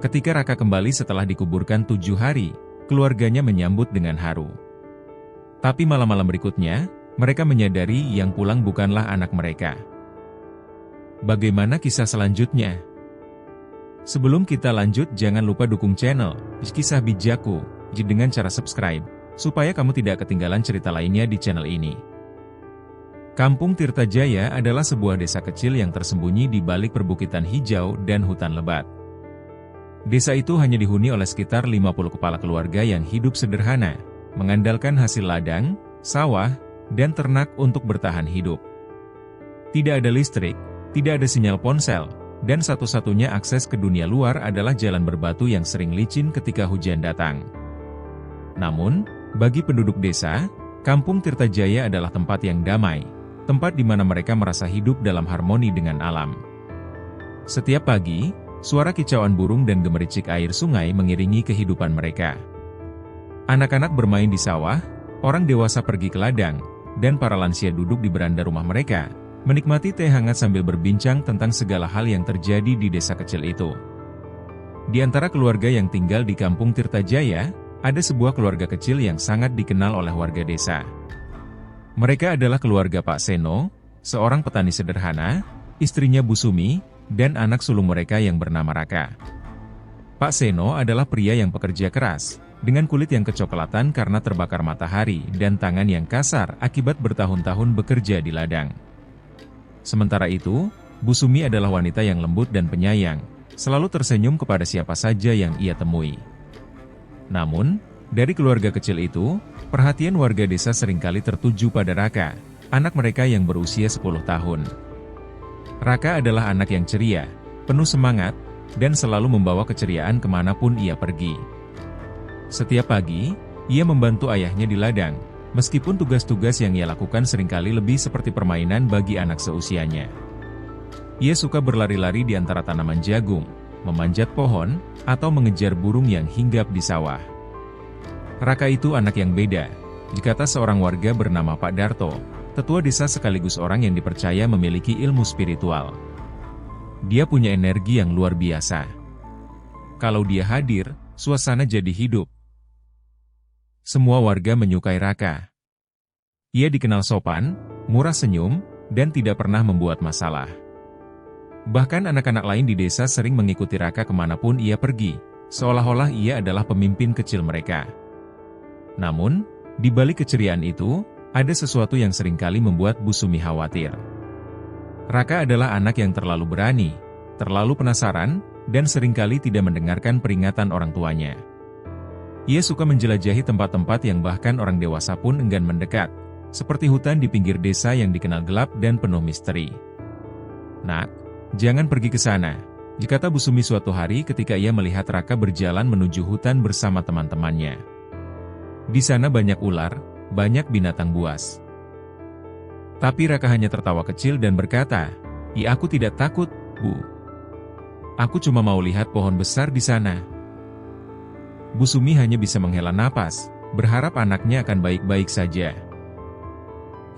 Ketika Raka kembali setelah dikuburkan 7 hari, keluarganya menyambut dengan haru. Tapi malam-malam berikutnya, mereka menyadari yang pulang bukanlah anak mereka. Bagaimana kisah selanjutnya? Sebelum kita lanjut, jangan lupa dukung channel Kisah Bijakku dengan cara subscribe, supaya kamu tidak ketinggalan cerita lainnya di channel ini. Kampung Tirtajaya adalah sebuah desa kecil yang tersembunyi di balik perbukitan hijau dan hutan lebat. Desa itu hanya dihuni oleh sekitar 50 kepala keluarga yang hidup sederhana, mengandalkan hasil ladang, sawah, dan ternak untuk bertahan hidup. Tidak ada listrik, tidak ada sinyal ponsel, dan satu-satunya akses ke dunia luar adalah jalan berbatu yang sering licin ketika hujan datang. Namun, bagi penduduk desa, Kampung Tirtajaya adalah tempat yang damai, tempat di mana mereka merasa hidup dalam harmoni dengan alam. Setiap pagi, suara kicauan burung dan gemericik air sungai mengiringi kehidupan mereka. Anak-anak bermain di sawah, orang dewasa pergi ke ladang, dan para lansia duduk di beranda rumah mereka, menikmati teh hangat sambil berbincang tentang segala hal yang terjadi di desa kecil itu. Di antara keluarga yang tinggal di Kampung Tirtajaya, ada sebuah keluarga kecil yang sangat dikenal oleh warga desa. Mereka adalah keluarga Pak Seno, seorang petani sederhana, istrinya Bu Sumi, dan anak sulung mereka yang bernama Raka. Pak Seno adalah pria yang pekerja keras, dengan kulit yang kecoklatan karena terbakar matahari dan tangan yang kasar akibat bertahun-tahun bekerja di ladang. Sementara itu, Bu Sumi adalah wanita yang lembut dan penyayang, selalu tersenyum kepada siapa saja yang ia temui. Namun, dari keluarga kecil itu, perhatian warga desa seringkali tertuju pada Raka, anak mereka yang berusia 10 tahun. Raka adalah anak yang ceria, penuh semangat, dan selalu membawa keceriaan kemanapun ia pergi. Setiap pagi, ia membantu ayahnya di ladang, meskipun tugas-tugas yang ia lakukan seringkali lebih seperti permainan bagi anak seusianya. Ia suka berlari-lari di antara tanaman jagung, memanjat pohon, atau mengejar burung yang hinggap di sawah. Raka itu anak yang beda, dikata seorang warga bernama Pak Darto, tetua desa sekaligus orang yang dipercaya memiliki ilmu spiritual. Dia punya energi yang luar biasa. Kalau dia hadir, suasana jadi hidup. Semua warga menyukai Raka. Ia dikenal sopan, murah senyum, dan tidak pernah membuat masalah. Bahkan anak-anak lain di desa sering mengikuti Raka kemanapun ia pergi, seolah-olah ia adalah pemimpin kecil mereka. Namun, di balik keceriaan itu, ada sesuatu yang seringkali membuat Bu Sumi khawatir. Raka adalah anak yang terlalu berani, terlalu penasaran, dan seringkali tidak mendengarkan peringatan orang tuanya. Ia suka menjelajahi tempat-tempat yang bahkan orang dewasa pun enggan mendekat, seperti hutan di pinggir desa yang dikenal gelap dan penuh misteri. "Nak, jangan pergi ke sana," dikata Bu Sumi suatu hari ketika ia melihat Raka berjalan menuju hutan bersama teman-temannya. Di sana banyak ular, banyak binatang buas. Tapi Raka hanya tertawa kecil dan berkata, aku tidak takut, Bu. Aku cuma mau lihat pohon besar di sana." Bu Sumi hanya bisa menghela napas, berharap anaknya akan baik-baik saja.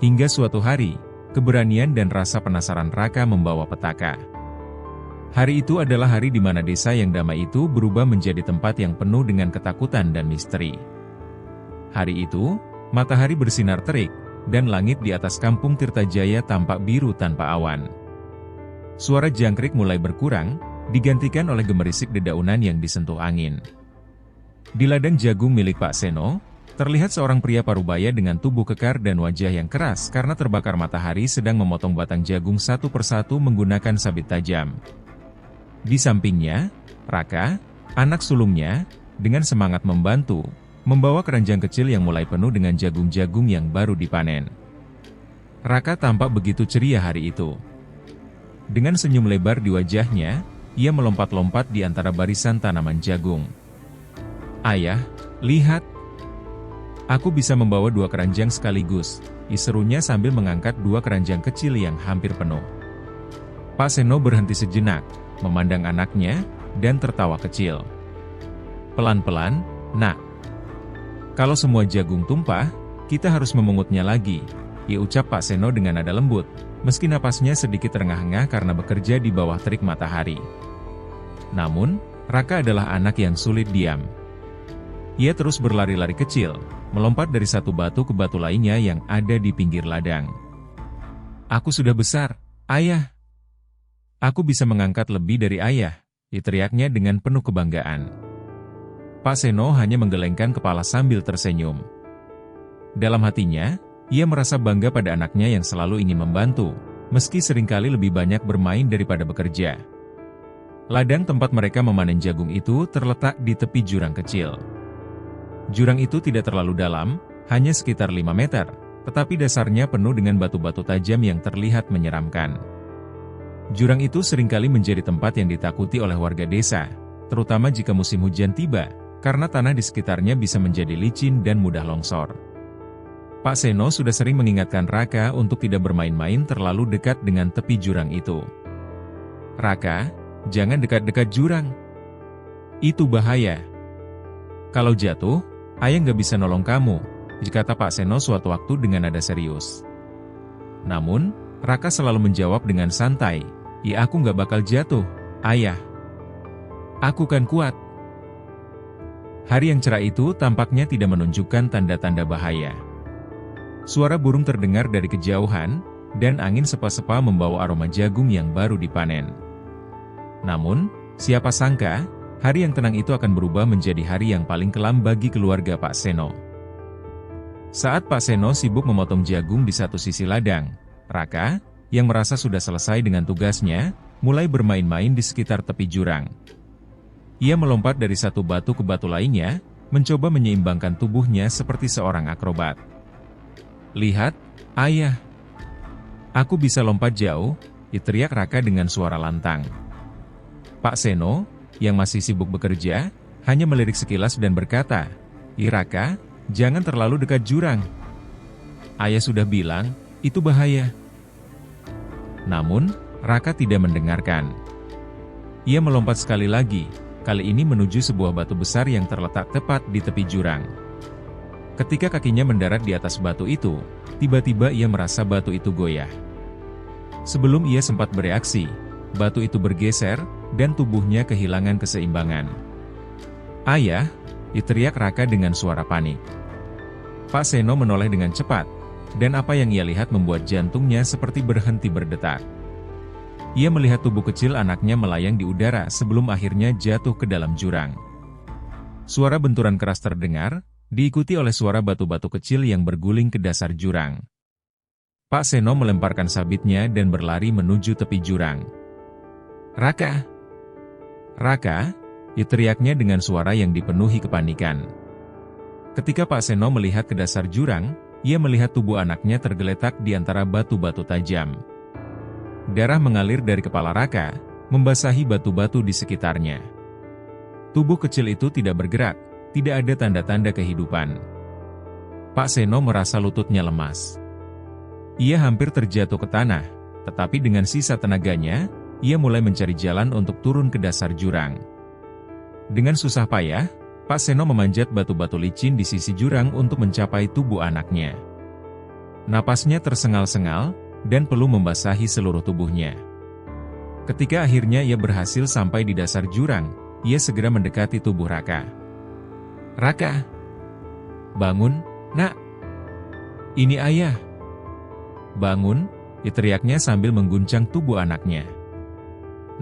Hingga suatu hari, keberanian dan rasa penasaran Raka membawa petaka. Hari itu adalah hari di mana desa yang damai itu berubah menjadi tempat yang penuh dengan ketakutan dan misteri. Hari itu, matahari bersinar terik, dan langit di atas Kampung Tirtajaya tampak biru tanpa awan. Suara jangkrik mulai berkurang, digantikan oleh gemerisik dedaunan yang disentuh angin. Di ladang jagung milik Pak Seno, terlihat seorang pria parubaya dengan tubuh kekar dan wajah yang keras karena terbakar matahari sedang memotong batang jagung satu persatu menggunakan sabit tajam. Di sampingnya, Raka, anak sulungnya, dengan semangat membantu, membawa keranjang kecil yang mulai penuh dengan jagung-jagung yang baru dipanen. Raka tampak begitu ceria hari itu. Dengan senyum lebar di wajahnya, ia melompat-lompat di antara barisan tanaman jagung. "Ayah, lihat. Aku bisa membawa 2 keranjang sekaligus," serunya sambil mengangkat 2 keranjang kecil yang hampir penuh. Pak Seno berhenti sejenak, memandang anaknya, dan tertawa kecil. "Pelan-pelan, Nak. Kalau semua jagung tumpah, kita harus memungutnya lagi," ucap Pak Seno dengan nada lembut, meski napasnya sedikit terengah-engah karena bekerja di bawah terik matahari. Namun, Raka adalah anak yang sulit diam. Ia terus berlari-lari kecil, melompat dari satu batu ke batu lainnya yang ada di pinggir ladang. "Aku sudah besar, ayah. Aku bisa mengangkat lebih dari ayah," teriaknya dengan penuh kebanggaan. Pak Seno hanya menggelengkan kepala sambil tersenyum. Dalam hatinya, ia merasa bangga pada anaknya yang selalu ingin membantu, meski seringkali lebih banyak bermain daripada bekerja. Ladang tempat mereka memanen jagung itu terletak di tepi jurang kecil. Jurang itu tidak terlalu dalam, hanya sekitar 5 meter, tetapi dasarnya penuh dengan batu-batu tajam yang terlihat menyeramkan. Jurang itu seringkali menjadi tempat yang ditakuti oleh warga desa, terutama jika musim hujan tiba, karena tanah di sekitarnya bisa menjadi licin dan mudah longsor. Pak Seno sudah sering mengingatkan Raka untuk tidak bermain-main terlalu dekat dengan tepi jurang itu. "Raka, jangan dekat-dekat jurang. Itu bahaya. Kalau jatuh, ayah nggak bisa nolong kamu," kata Pak Seno suatu waktu dengan nada serius. Namun, Raka selalu menjawab dengan santai, "Ya aku nggak bakal jatuh, ayah. Aku kan kuat." Hari yang cerah itu tampaknya tidak menunjukkan tanda-tanda bahaya. Suara burung terdengar dari kejauhan, dan angin sepa-sepa membawa aroma jagung yang baru dipanen. Namun, siapa sangka, hari yang tenang itu akan berubah menjadi hari yang paling kelam bagi keluarga Pak Seno. Saat Pak Seno sibuk memotong jagung di satu sisi ladang, Raka, yang merasa sudah selesai dengan tugasnya, mulai bermain-main di sekitar tepi jurang. Ia melompat dari satu batu ke batu lainnya, mencoba menyeimbangkan tubuhnya seperti seorang akrobat. "Lihat, ayah. Aku bisa lompat jauh," teriak Raka dengan suara lantang. Pak Seno, yang masih sibuk bekerja, hanya melirik sekilas dan berkata, "Raka, jangan terlalu dekat jurang. Ayah sudah bilang, itu bahaya." Namun, Raka tidak mendengarkan. Ia melompat sekali lagi, kali ini menuju sebuah batu besar yang terletak tepat di tepi jurang. Ketika kakinya mendarat di atas batu itu, tiba-tiba ia merasa batu itu goyah. Sebelum ia sempat bereaksi, batu itu bergeser, dan tubuhnya kehilangan keseimbangan. "Ayah!" teriak Raka dengan suara panik. Pak Seno menoleh dengan cepat, dan apa yang ia lihat membuat jantungnya seperti berhenti berdetak. Ia melihat tubuh kecil anaknya melayang di udara sebelum akhirnya jatuh ke dalam jurang. Suara benturan keras terdengar, diikuti oleh suara batu-batu kecil yang berguling ke dasar jurang. Pak Seno melemparkan sabitnya dan berlari menuju tepi jurang. "Raka! Raka!" teriaknya dengan suara yang dipenuhi kepanikan. Ketika Pak Seno melihat ke dasar jurang, ia melihat tubuh anaknya tergeletak di antara batu-batu tajam. Darah mengalir dari kepala Raka, membasahi batu-batu di sekitarnya. Tubuh kecil itu tidak bergerak, tidak ada tanda-tanda kehidupan. Pak Seno merasa lututnya lemas. Ia hampir terjatuh ke tanah, tetapi dengan sisa tenaganya, ia mulai mencari jalan untuk turun ke dasar jurang. Dengan susah payah, Pak Seno memanjat batu-batu licin di sisi jurang untuk mencapai tubuh anaknya. Napasnya tersengal-sengal, dan peluh membasahi seluruh tubuhnya. Ketika akhirnya ia berhasil sampai di dasar jurang, ia segera mendekati tubuh Raka. "Raka! Bangun, nak! Ini ayah! Bangun!" teriaknya sambil mengguncang tubuh anaknya.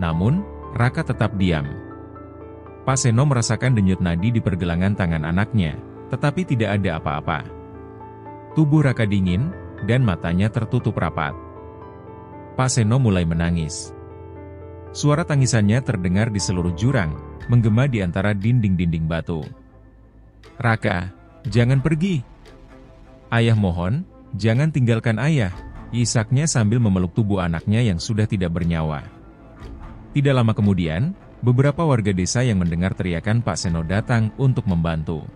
Namun, Raka tetap diam. Pak Seno merasakan denyut nadi di pergelangan tangan anaknya, tetapi tidak ada apa-apa. Tubuh Raka dingin, dan matanya tertutup rapat. Pak Seno mulai menangis. Suara tangisannya terdengar di seluruh jurang, menggema di antara dinding-dinding batu. "Raka, jangan pergi. Ayah mohon, jangan tinggalkan ayah," isaknya sambil memeluk tubuh anaknya yang sudah tidak bernyawa. Tidak lama kemudian, beberapa warga desa yang mendengar teriakan Pak Seno datang untuk membantu.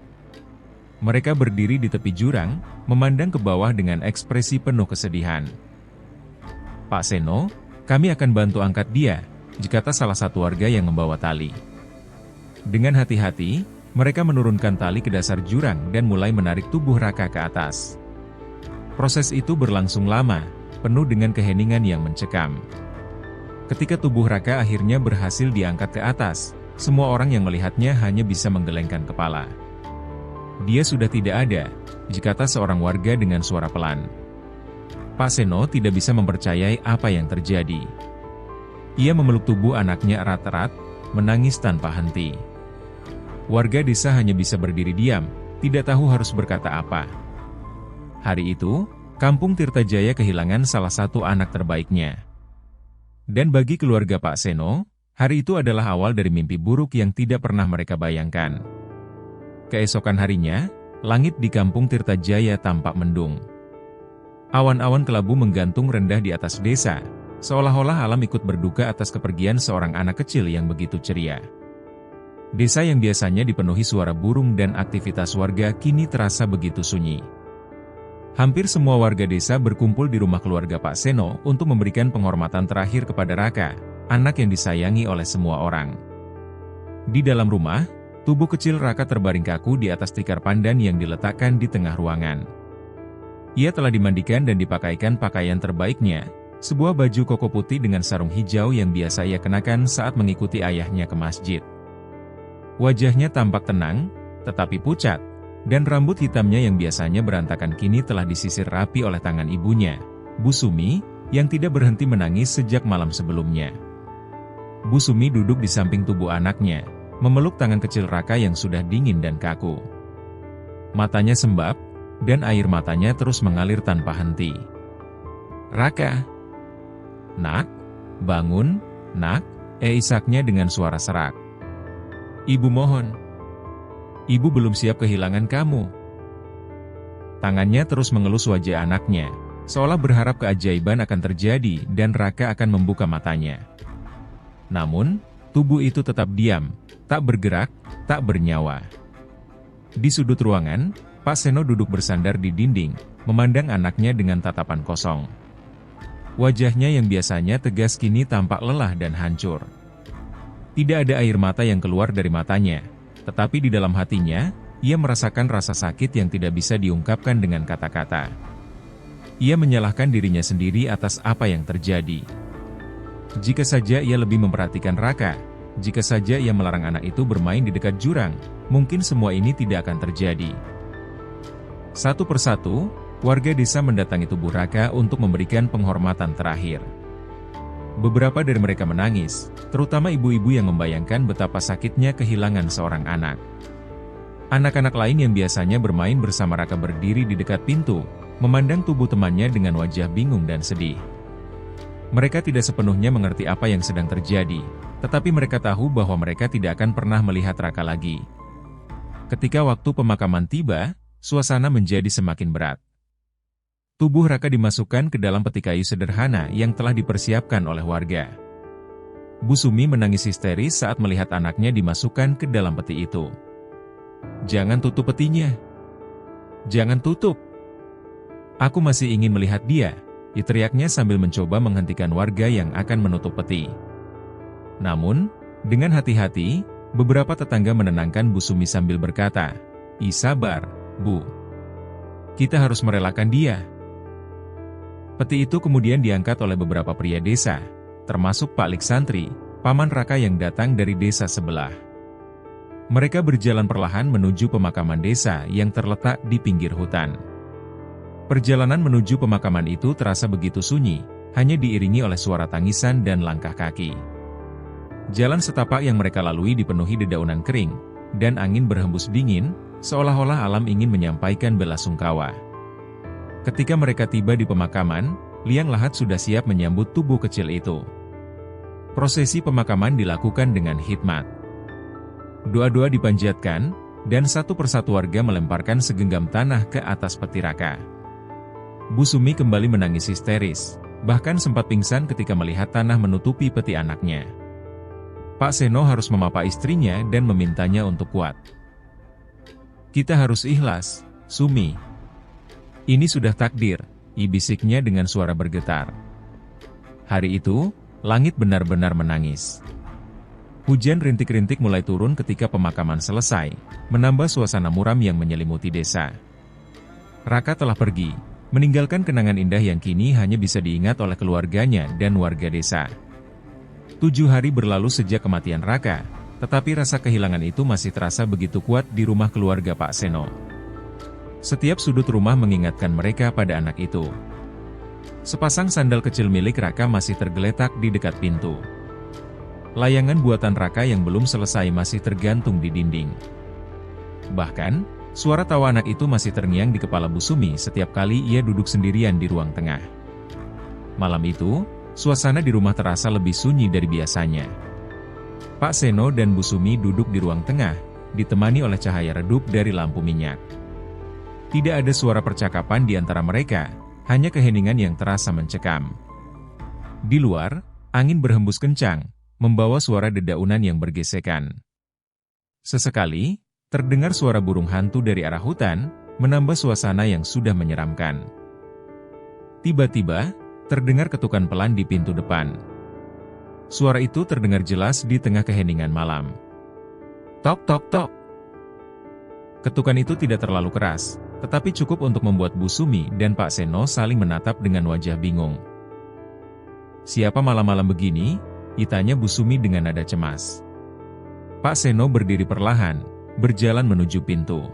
Mereka berdiri di tepi jurang, memandang ke bawah dengan ekspresi penuh kesedihan. "Pak Seno, kami akan bantu angkat dia," kata salah satu warga yang membawa tali. Dengan hati-hati, mereka menurunkan tali ke dasar jurang dan mulai menarik tubuh Raka ke atas. Proses itu berlangsung lama, penuh dengan keheningan yang mencekam. Ketika tubuh Raka akhirnya berhasil diangkat ke atas, Semua orang yang melihatnya hanya bisa menggelengkan kepala. Dia sudah tidak ada, kata seorang warga dengan suara pelan. Pak Seno tidak bisa mempercayai apa yang terjadi. Ia memeluk tubuh anaknya erat-erat, menangis tanpa henti. Warga desa hanya bisa berdiri diam, tidak tahu harus berkata apa. Hari itu, Kampung Tirtajaya kehilangan salah satu anak terbaiknya. Dan bagi keluarga Pak Seno, hari itu adalah awal dari mimpi buruk yang tidak pernah mereka bayangkan. Keesokan harinya, langit di Kampung Tirtajaya tampak mendung. Awan-awan kelabu menggantung rendah di atas desa, seolah-olah alam ikut berduka atas kepergian seorang anak kecil yang begitu ceria. Desa yang biasanya dipenuhi suara burung dan aktivitas warga kini terasa begitu sunyi. Hampir semua warga desa berkumpul di rumah keluarga Pak Seno untuk memberikan penghormatan terakhir kepada Raka, anak yang disayangi oleh semua orang. Di dalam rumah, tubuh kecil Raka terbaring kaku di atas tikar pandan yang diletakkan di tengah ruangan. Ia telah dimandikan dan dipakaikan pakaian terbaiknya, sebuah baju koko putih dengan sarung hijau yang biasa ia kenakan saat mengikuti ayahnya ke masjid. Wajahnya tampak tenang, tetapi pucat, dan rambut hitamnya yang biasanya berantakan kini telah disisir rapi oleh tangan ibunya, Bu Sumi, yang tidak berhenti menangis sejak malam sebelumnya. Bu Sumi duduk di samping tubuh anaknya, memeluk tangan kecil Raka yang sudah dingin dan kaku. Matanya sembab, dan air matanya terus mengalir tanpa henti. "Raka! Nak, bangun, nak," isaknya dengan suara serak. "Ibu mohon. Ibu belum siap kehilangan kamu." Tangannya terus mengelus wajah anaknya, seolah berharap keajaiban akan terjadi dan Raka akan membuka matanya. Namun, tubuh itu tetap diam, tak bergerak, tak bernyawa. Di sudut ruangan, Pak Seno duduk bersandar di dinding, memandang anaknya dengan tatapan kosong. Wajahnya yang biasanya tegas kini tampak lelah dan hancur. Tidak ada air mata yang keluar dari matanya, tetapi di dalam hatinya, ia merasakan rasa sakit yang tidak bisa diungkapkan dengan kata-kata. Ia menyalahkan dirinya sendiri atas apa yang terjadi. Jika saja ia lebih memperhatikan Raka, jika saja ia melarang anak itu bermain di dekat jurang, mungkin semua ini tidak akan terjadi. Satu persatu, warga desa mendatangi tubuh Raka untuk memberikan penghormatan terakhir. Beberapa dari mereka menangis, terutama ibu-ibu yang membayangkan betapa sakitnya kehilangan seorang anak. Anak-anak lain yang biasanya bermain bersama Raka berdiri di dekat pintu, memandang tubuh temannya dengan wajah bingung dan sedih. Mereka tidak sepenuhnya mengerti apa yang sedang terjadi, tetapi mereka tahu bahwa mereka tidak akan pernah melihat Raka lagi. Ketika waktu pemakaman tiba, suasana menjadi semakin berat. Tubuh Raka dimasukkan ke dalam peti kayu sederhana yang telah dipersiapkan oleh warga. Bu Sumi menangis histeris saat melihat anaknya dimasukkan ke dalam peti itu. "Jangan tutup petinya. Jangan tutup. Aku masih ingin melihat dia," teriaknya sambil mencoba menghentikan warga yang akan menutup peti. Namun, dengan hati-hati, beberapa tetangga menenangkan Bu Sumi sambil berkata, "Sabar, Bu. Kita harus merelakan dia." Peti itu kemudian diangkat oleh beberapa pria desa, termasuk Pak Lik Santri, paman Raka yang datang dari desa sebelah. Mereka berjalan perlahan menuju pemakaman desa yang terletak di pinggir hutan. Perjalanan menuju pemakaman itu terasa begitu sunyi, hanya diiringi oleh suara tangisan dan langkah kaki. Jalan setapak yang mereka lalui dipenuhi dedaunan kering, dan angin berhembus dingin, seolah-olah alam ingin menyampaikan belasungkawa. Ketika mereka tiba di pemakaman, liang lahat sudah siap menyambut tubuh kecil itu. Prosesi pemakaman dilakukan dengan hikmat. Doa-doa dipanjatkan, dan satu persatu warga melemparkan segenggam tanah ke atas peti Raka. Bu Sumi kembali menangis histeris, bahkan sempat pingsan ketika melihat tanah menutupi peti anaknya. Pak Seno harus memapa istrinya dan memintanya untuk kuat. "Kita harus ikhlas, Sumi. Ini sudah takdir," bisiknya dengan suara bergetar. Hari itu, langit benar-benar menangis. Hujan rintik-rintik mulai turun ketika pemakaman selesai, menambah suasana muram yang menyelimuti desa. Raka telah pergi, meninggalkan kenangan indah yang kini hanya bisa diingat oleh keluarganya dan warga desa. 7 hari berlalu sejak kematian Raka, Tetapi rasa kehilangan itu masih terasa begitu kuat di rumah keluarga Pak Seno. Setiap sudut rumah mengingatkan mereka pada anak itu. Sepasang sandal kecil milik Raka masih tergeletak di dekat pintu. Layangan buatan Raka yang belum selesai masih tergantung di dinding. Bahkan, suara tawa anak itu masih terngiang di kepala Bu Sumi setiap kali ia duduk sendirian di ruang tengah. Malam itu, suasana di rumah terasa lebih sunyi dari biasanya. Pak Seno dan Bu Sumi duduk di ruang tengah, ditemani oleh cahaya redup dari lampu minyak. Tidak ada suara percakapan di antara mereka, hanya keheningan yang terasa mencekam. Di luar, angin berhembus kencang, membawa suara dedaunan yang bergesekan. Sesekali, terdengar suara burung hantu dari arah hutan, menambah suasana yang sudah menyeramkan. Tiba-tiba, terdengar ketukan pelan di pintu depan. Suara itu terdengar jelas di tengah keheningan malam. Tok tok tok. Ketukan itu tidak terlalu keras, tetapi cukup untuk membuat Bu Sumi dan Pak Seno saling menatap dengan wajah bingung. "Siapa malam-malam begini?" tanya Bu Sumi dengan nada cemas. Pak Seno berdiri perlahan, berjalan menuju pintu.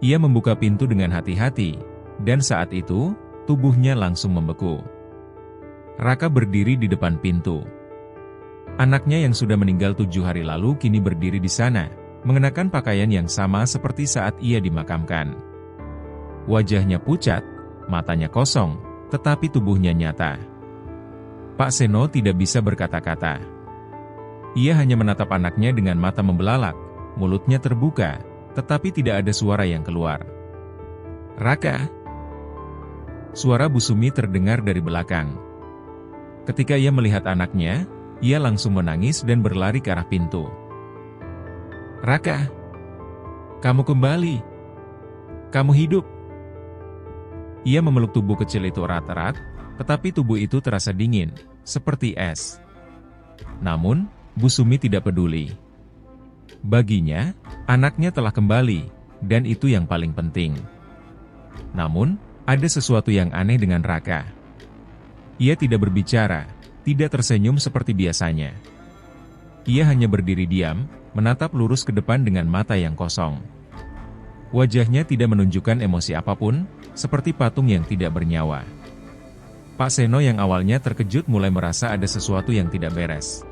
Ia membuka pintu dengan hati-hati, dan saat itu, tubuhnya langsung membeku. Raka berdiri di depan pintu. Anaknya yang sudah meninggal 7 hari lalu kini berdiri di sana, mengenakan pakaian yang sama seperti saat ia dimakamkan. Wajahnya pucat, matanya kosong, tetapi tubuhnya nyata. Pak Seno tidak bisa berkata-kata. Ia hanya menatap anaknya dengan mata membelalak, mulutnya terbuka, tetapi tidak ada suara yang keluar. "Raka!" Suara Bu Sumi terdengar dari belakang. Ketika ia melihat anaknya, ia langsung menangis dan berlari ke arah pintu. "Raka! Kamu kembali! Kamu hidup!" Ia memeluk tubuh kecil itu erat-erat, tetapi tubuh itu terasa dingin, seperti es. Namun, Bu Sumi tidak peduli. Baginya, anaknya telah kembali, dan itu yang paling penting. Namun, ada sesuatu yang aneh dengan Raka. Ia tidak berbicara, tidak tersenyum seperti biasanya. Ia hanya berdiri diam, menatap lurus ke depan dengan mata yang kosong. Wajahnya tidak menunjukkan emosi apapun, seperti patung yang tidak bernyawa. Pak Seno yang awalnya terkejut mulai merasa ada sesuatu yang tidak beres.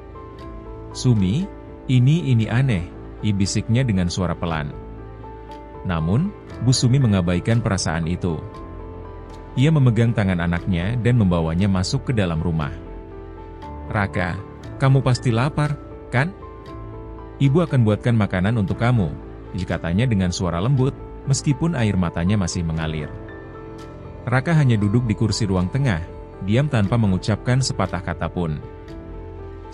"Sumi, ini aneh," bisiknya dengan suara pelan. Namun, Bu Sumi mengabaikan perasaan itu. Ia memegang tangan anaknya dan membawanya masuk ke dalam rumah. "Raka, kamu pasti lapar, kan? Ibu akan buatkan makanan untuk kamu," katanya dengan suara lembut, meskipun air matanya masih mengalir. Raka hanya duduk di kursi ruang tengah, diam tanpa mengucapkan sepatah kata pun.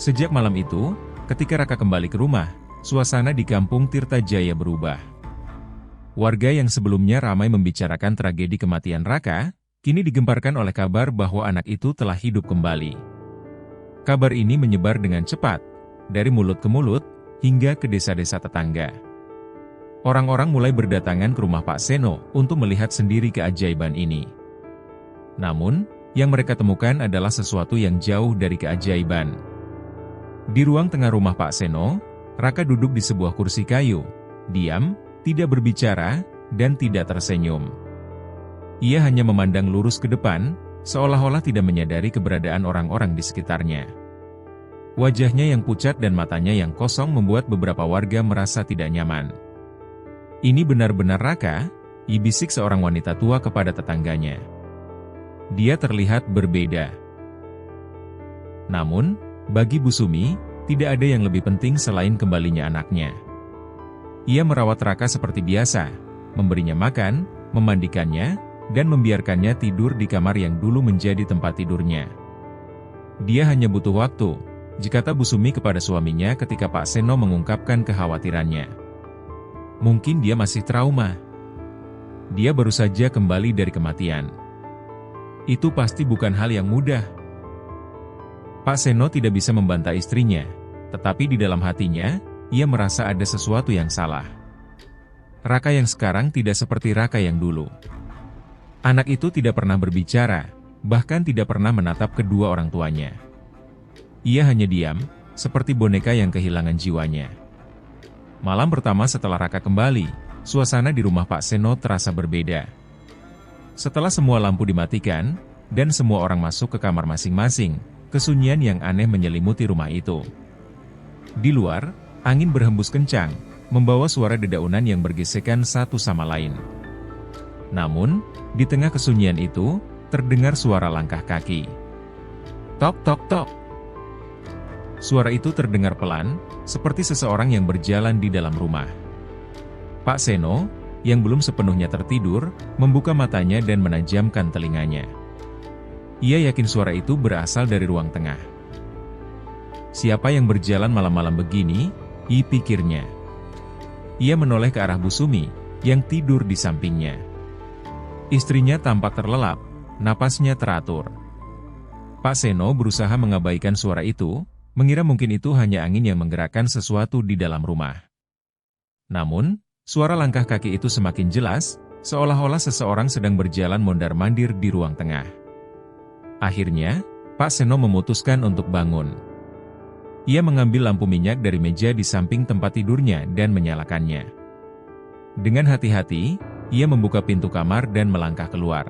Sejak malam itu, ketika Raka kembali ke rumah, suasana di kampung Tirtajaya berubah. Warga yang sebelumnya ramai membicarakan tragedi kematian Raka, kini digemparkan oleh kabar bahwa anak itu telah hidup kembali. Kabar ini menyebar dengan cepat, dari mulut ke mulut, hingga ke desa-desa tetangga. Orang-orang mulai berdatangan ke rumah Pak Seno untuk melihat sendiri keajaiban ini. Namun, yang mereka temukan adalah sesuatu yang jauh dari keajaiban. Di ruang tengah rumah Pak Seno, Raka duduk di sebuah kursi kayu, diam, tidak berbicara, dan tidak tersenyum. Ia hanya memandang lurus ke depan, seolah-olah tidak menyadari keberadaan orang-orang di sekitarnya. Wajahnya yang pucat dan matanya yang kosong membuat beberapa warga merasa tidak nyaman. "Ini benar-benar Raka?" bisik seorang wanita tua kepada tetangganya. Dia terlihat berbeda. Namun, bagi Bu Sumi, tidak ada yang lebih penting selain kembalinya anaknya. Ia merawat Raka seperti biasa, memberinya makan, memandikannya, dan membiarkannya tidur di kamar yang dulu menjadi tempat tidurnya. "Dia hanya butuh waktu," kata Bu Sumi kepada suaminya ketika Pak Seno mengungkapkan kekhawatirannya. "Mungkin dia masih trauma. Dia baru saja kembali dari kematian. Itu pasti bukan hal yang mudah." Pak Seno tidak bisa membantah istrinya, tetapi di dalam hatinya, ia merasa ada sesuatu yang salah. Raka yang sekarang tidak seperti Raka yang dulu. Anak itu tidak pernah berbicara, bahkan tidak pernah menatap kedua orang tuanya. Ia hanya diam, seperti boneka yang kehilangan jiwanya. Malam pertama setelah Raka kembali, suasana di rumah Pak Seno terasa berbeda. Setelah semua lampu dimatikan, dan semua orang masuk ke kamar masing-masing, kesunyian yang aneh menyelimuti rumah itu. Di luar, angin berhembus kencang, membawa suara dedaunan yang bergesekan satu sama lain. Namun, di tengah kesunyian itu, terdengar suara langkah kaki. Tok tok tok. Suara itu terdengar pelan, seperti seseorang yang berjalan di dalam rumah. Pak Seno, yang belum sepenuhnya tertidur, membuka matanya dan menajamkan telinganya. Ia yakin suara itu berasal dari ruang tengah. Siapa yang berjalan malam-malam begini? Pikirnya. Ia menoleh ke arah Bu Sumi, yang tidur di sampingnya. Istrinya tampak terlelap, napasnya teratur. Pak Seno berusaha mengabaikan suara itu, mengira mungkin itu hanya angin yang menggerakkan sesuatu di dalam rumah. Namun, suara langkah kaki itu semakin jelas, seolah-olah seseorang sedang berjalan mondar-mandir di ruang tengah. Akhirnya, Pak Seno memutuskan untuk bangun. Ia mengambil lampu minyak dari meja di samping tempat tidurnya dan menyalakannya. Dengan hati-hati, ia membuka pintu kamar dan melangkah keluar.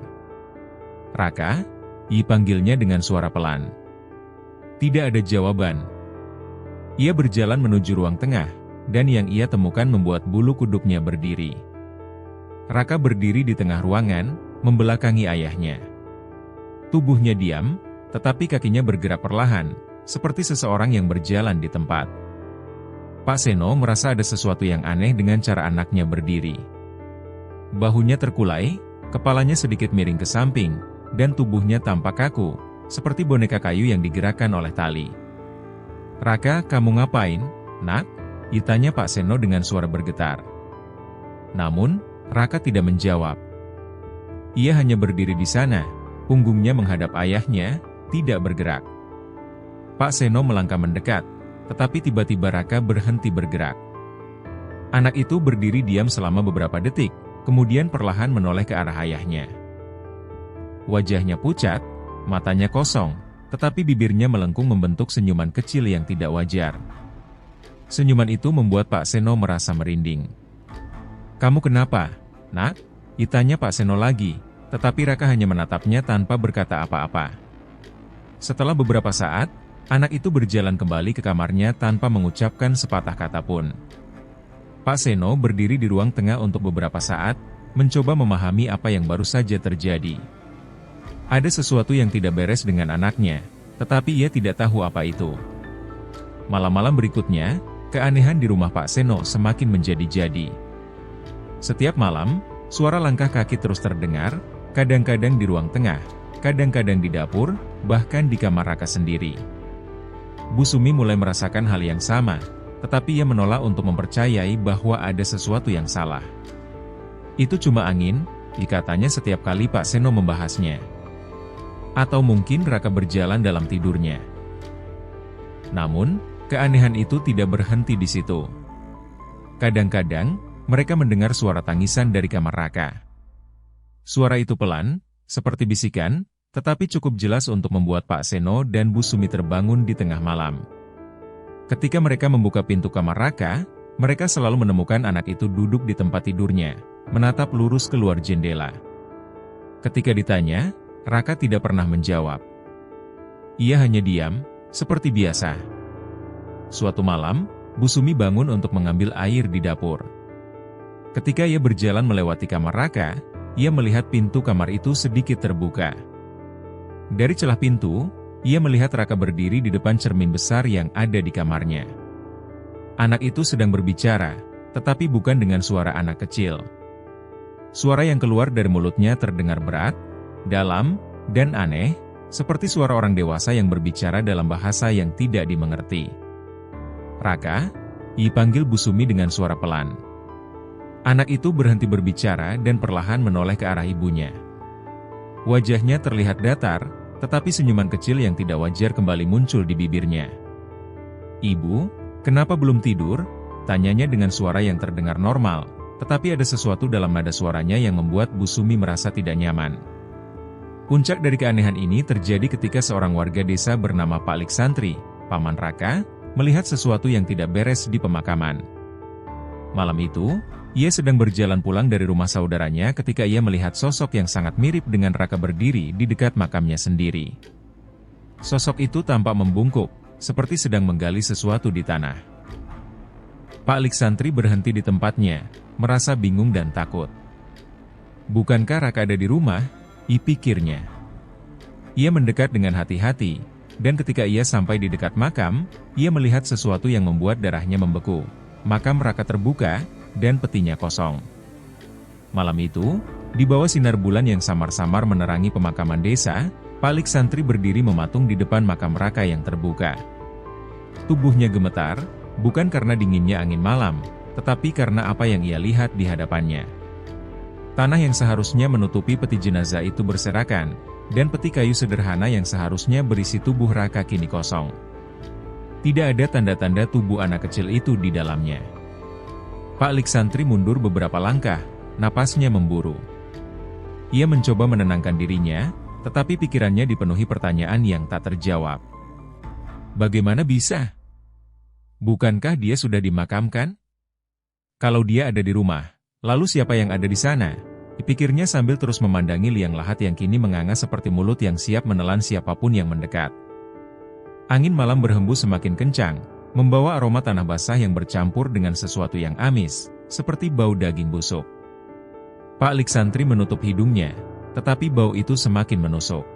Raka, panggilnya dengan suara pelan. Tidak ada jawaban. Ia berjalan menuju ruang tengah, dan yang ia temukan membuat bulu kuduknya berdiri. Raka berdiri di tengah ruangan, membelakangi ayahnya. Tubuhnya diam, tetapi kakinya bergerak perlahan, seperti seseorang yang berjalan di tempat. Pak Seno merasa ada sesuatu yang aneh dengan cara anaknya berdiri. Bahunya terkulai, kepalanya sedikit miring ke samping, dan tubuhnya tampak kaku, seperti boneka kayu yang digerakkan oleh tali. Raka, kamu ngapain, nak? Tanya Pak Seno dengan suara bergetar. Namun, Raka tidak menjawab. Ia hanya berdiri di sana, punggungnya menghadap ayahnya, tidak bergerak. Pak Seno melangkah mendekat, tetapi tiba-tiba Raka berhenti bergerak. Anak itu berdiri diam selama beberapa detik, kemudian perlahan menoleh ke arah ayahnya. Wajahnya pucat, matanya kosong, tetapi bibirnya melengkung membentuk senyuman kecil yang tidak wajar. Senyuman itu membuat Pak Seno merasa merinding. Kamu kenapa, nak? Tanya Pak Seno lagi, tetapi Raka hanya menatapnya tanpa berkata apa-apa. Setelah beberapa saat, anak itu berjalan kembali ke kamarnya tanpa mengucapkan sepatah kata pun. Pak Seno berdiri di ruang tengah untuk beberapa saat, mencoba memahami apa yang baru saja terjadi. Ada sesuatu yang tidak beres dengan anaknya, tetapi ia tidak tahu apa itu. Malam-malam berikutnya, keanehan di rumah Pak Seno semakin menjadi-jadi. Setiap malam, suara langkah kaki terus terdengar, kadang-kadang di ruang tengah, kadang-kadang di dapur, bahkan di kamar Raka sendiri. Bu Sumi mulai merasakan hal yang sama, tetapi ia menolak untuk mempercayai bahwa ada sesuatu yang salah. Itu cuma angin, katanya setiap kali Pak Seno membahasnya. Atau mungkin Raka berjalan dalam tidurnya. Namun, keanehan itu tidak berhenti di situ. Kadang-kadang, mereka mendengar suara tangisan dari kamar Raka. Suara itu pelan, seperti bisikan, tetapi cukup jelas untuk membuat Pak Seno dan Bu Sumi terbangun di tengah malam. Ketika mereka membuka pintu kamar Raka, mereka selalu menemukan anak itu duduk di tempat tidurnya, menatap lurus keluar jendela. Ketika ditanya, Raka tidak pernah menjawab. Ia hanya diam, seperti biasa. Suatu malam, Bu Sumi bangun untuk mengambil air di dapur. Ketika ia berjalan melewati kamar Raka, ia melihat pintu kamar itu sedikit terbuka. Dari celah pintu, ia melihat Raka berdiri di depan cermin besar yang ada di kamarnya. Anak itu sedang berbicara, tetapi bukan dengan suara anak kecil. Suara yang keluar dari mulutnya terdengar berat, dalam, dan aneh, seperti suara orang dewasa yang berbicara dalam bahasa yang tidak dimengerti. Raka, panggil Bu Sumi dengan suara pelan. Anak itu berhenti berbicara dan perlahan menoleh ke arah ibunya. Wajahnya terlihat datar, tetapi senyuman kecil yang tidak wajar kembali muncul di bibirnya. Ibu, kenapa belum tidur? Tanyanya dengan suara yang terdengar normal, tetapi ada sesuatu dalam nada suaranya yang membuat Bu Sumi merasa tidak nyaman. Puncak dari keanehan ini terjadi ketika seorang warga desa bernama Pak Liksantri, paman Raka, melihat sesuatu yang tidak beres di pemakaman. Malam itu, ia sedang berjalan pulang dari rumah saudaranya ketika ia melihat sosok yang sangat mirip dengan Raka berdiri di dekat makamnya sendiri. Sosok itu tampak membungkuk, seperti sedang menggali sesuatu di tanah. Pak Liksantri berhenti di tempatnya, merasa bingung dan takut. Bukankah Raka ada di rumah? Pikirnya. Ia mendekat dengan hati-hati, dan ketika ia sampai di dekat makam, ia melihat sesuatu yang membuat darahnya membeku. Makam Raka terbuka, dan petinya kosong. Malam itu, di bawah sinar bulan yang samar-samar menerangi pemakaman desa, Pak Liksantri berdiri mematung di depan makam Raka yang terbuka. Tubuhnya gemetar, bukan karena dinginnya angin malam, tetapi karena apa yang ia lihat di hadapannya. Tanah yang seharusnya menutupi peti jenazah itu berserakan, dan peti kayu sederhana yang seharusnya berisi tubuh Raka kini kosong. Tidak ada tanda-tanda tubuh anak kecil itu di dalamnya. Pak Liksantri mundur beberapa langkah, napasnya memburu. Ia mencoba menenangkan dirinya, tetapi pikirannya dipenuhi pertanyaan yang tak terjawab. Bagaimana bisa? Bukankah dia sudah dimakamkan? Kalau dia ada di rumah, lalu siapa yang ada di sana? Dipikirnya sambil terus memandangi liang lahat yang kini menganga seperti mulut yang siap menelan siapapun yang mendekat. Angin malam berhembus semakin kencang, membawa aroma tanah basah yang bercampur dengan sesuatu yang amis, seperti bau daging busuk. Pak Liksantri menutup hidungnya, tetapi bau itu semakin menusuk.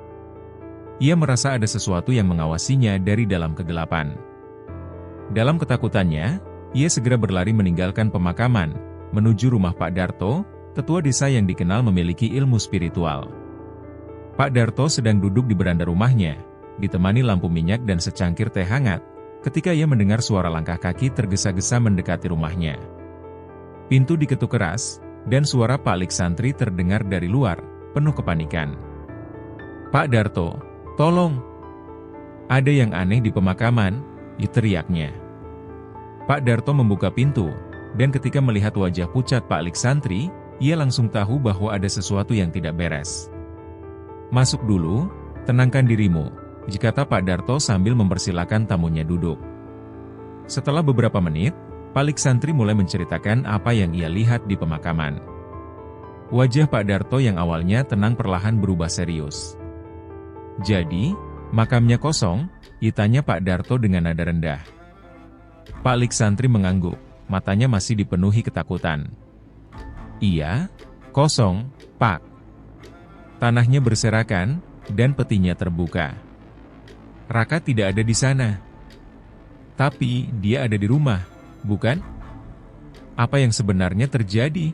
Ia merasa ada sesuatu yang mengawasinya dari dalam kegelapan. Dalam ketakutannya, ia segera berlari meninggalkan pemakaman, menuju rumah Pak Darto, tetua desa yang dikenal memiliki ilmu spiritual. Pak Darto sedang duduk di beranda rumahnya, ditemani lampu minyak dan secangkir teh hangat, ketika ia mendengar suara langkah kaki tergesa-gesa mendekati rumahnya. Pintu diketuk keras, dan suara Pak Liksantri terdengar dari luar, penuh kepanikan. "Pak Darto, tolong! Ada yang aneh di pemakaman," teriaknya. Pak Darto membuka pintu, dan ketika melihat wajah pucat Pak Liksantri, ia langsung tahu bahwa ada sesuatu yang tidak beres. "Masuk dulu, tenangkan dirimu," kata Pak Darto sambil mempersilakan tamunya duduk. Setelah beberapa menit, Pak Liksantri mulai menceritakan apa yang ia lihat di pemakaman. Wajah Pak Darto yang awalnya tenang perlahan berubah serius. "Jadi, makamnya kosong?" tanya Pak Darto dengan nada rendah. Pak Liksantri mengangguk, matanya masih dipenuhi ketakutan. "Iya, kosong, Pak. Tanahnya berserakan, dan petinya terbuka. Raka tidak ada di sana. Tapi, dia ada di rumah, bukan? Apa yang sebenarnya terjadi?"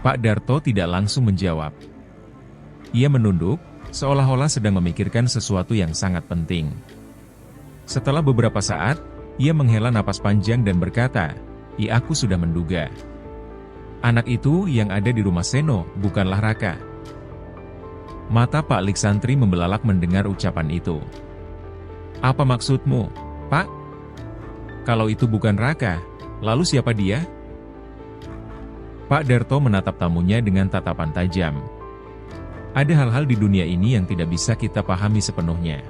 Pak Darto tidak langsung menjawab. Ia menunduk, seolah-olah sedang memikirkan sesuatu yang sangat penting. Setelah beberapa saat, ia menghela napas panjang dan berkata, Aku sudah menduga. Anak itu yang ada di rumah Seno, bukanlah Raka." Mata Pak Liksantri membelalak mendengar ucapan itu. "Apa maksudmu, Pak? Kalau itu bukan Raka, lalu siapa dia?" Pak Darto menatap tamunya dengan tatapan tajam. Ada hal-hal di dunia ini yang tidak bisa kita pahami sepenuhnya.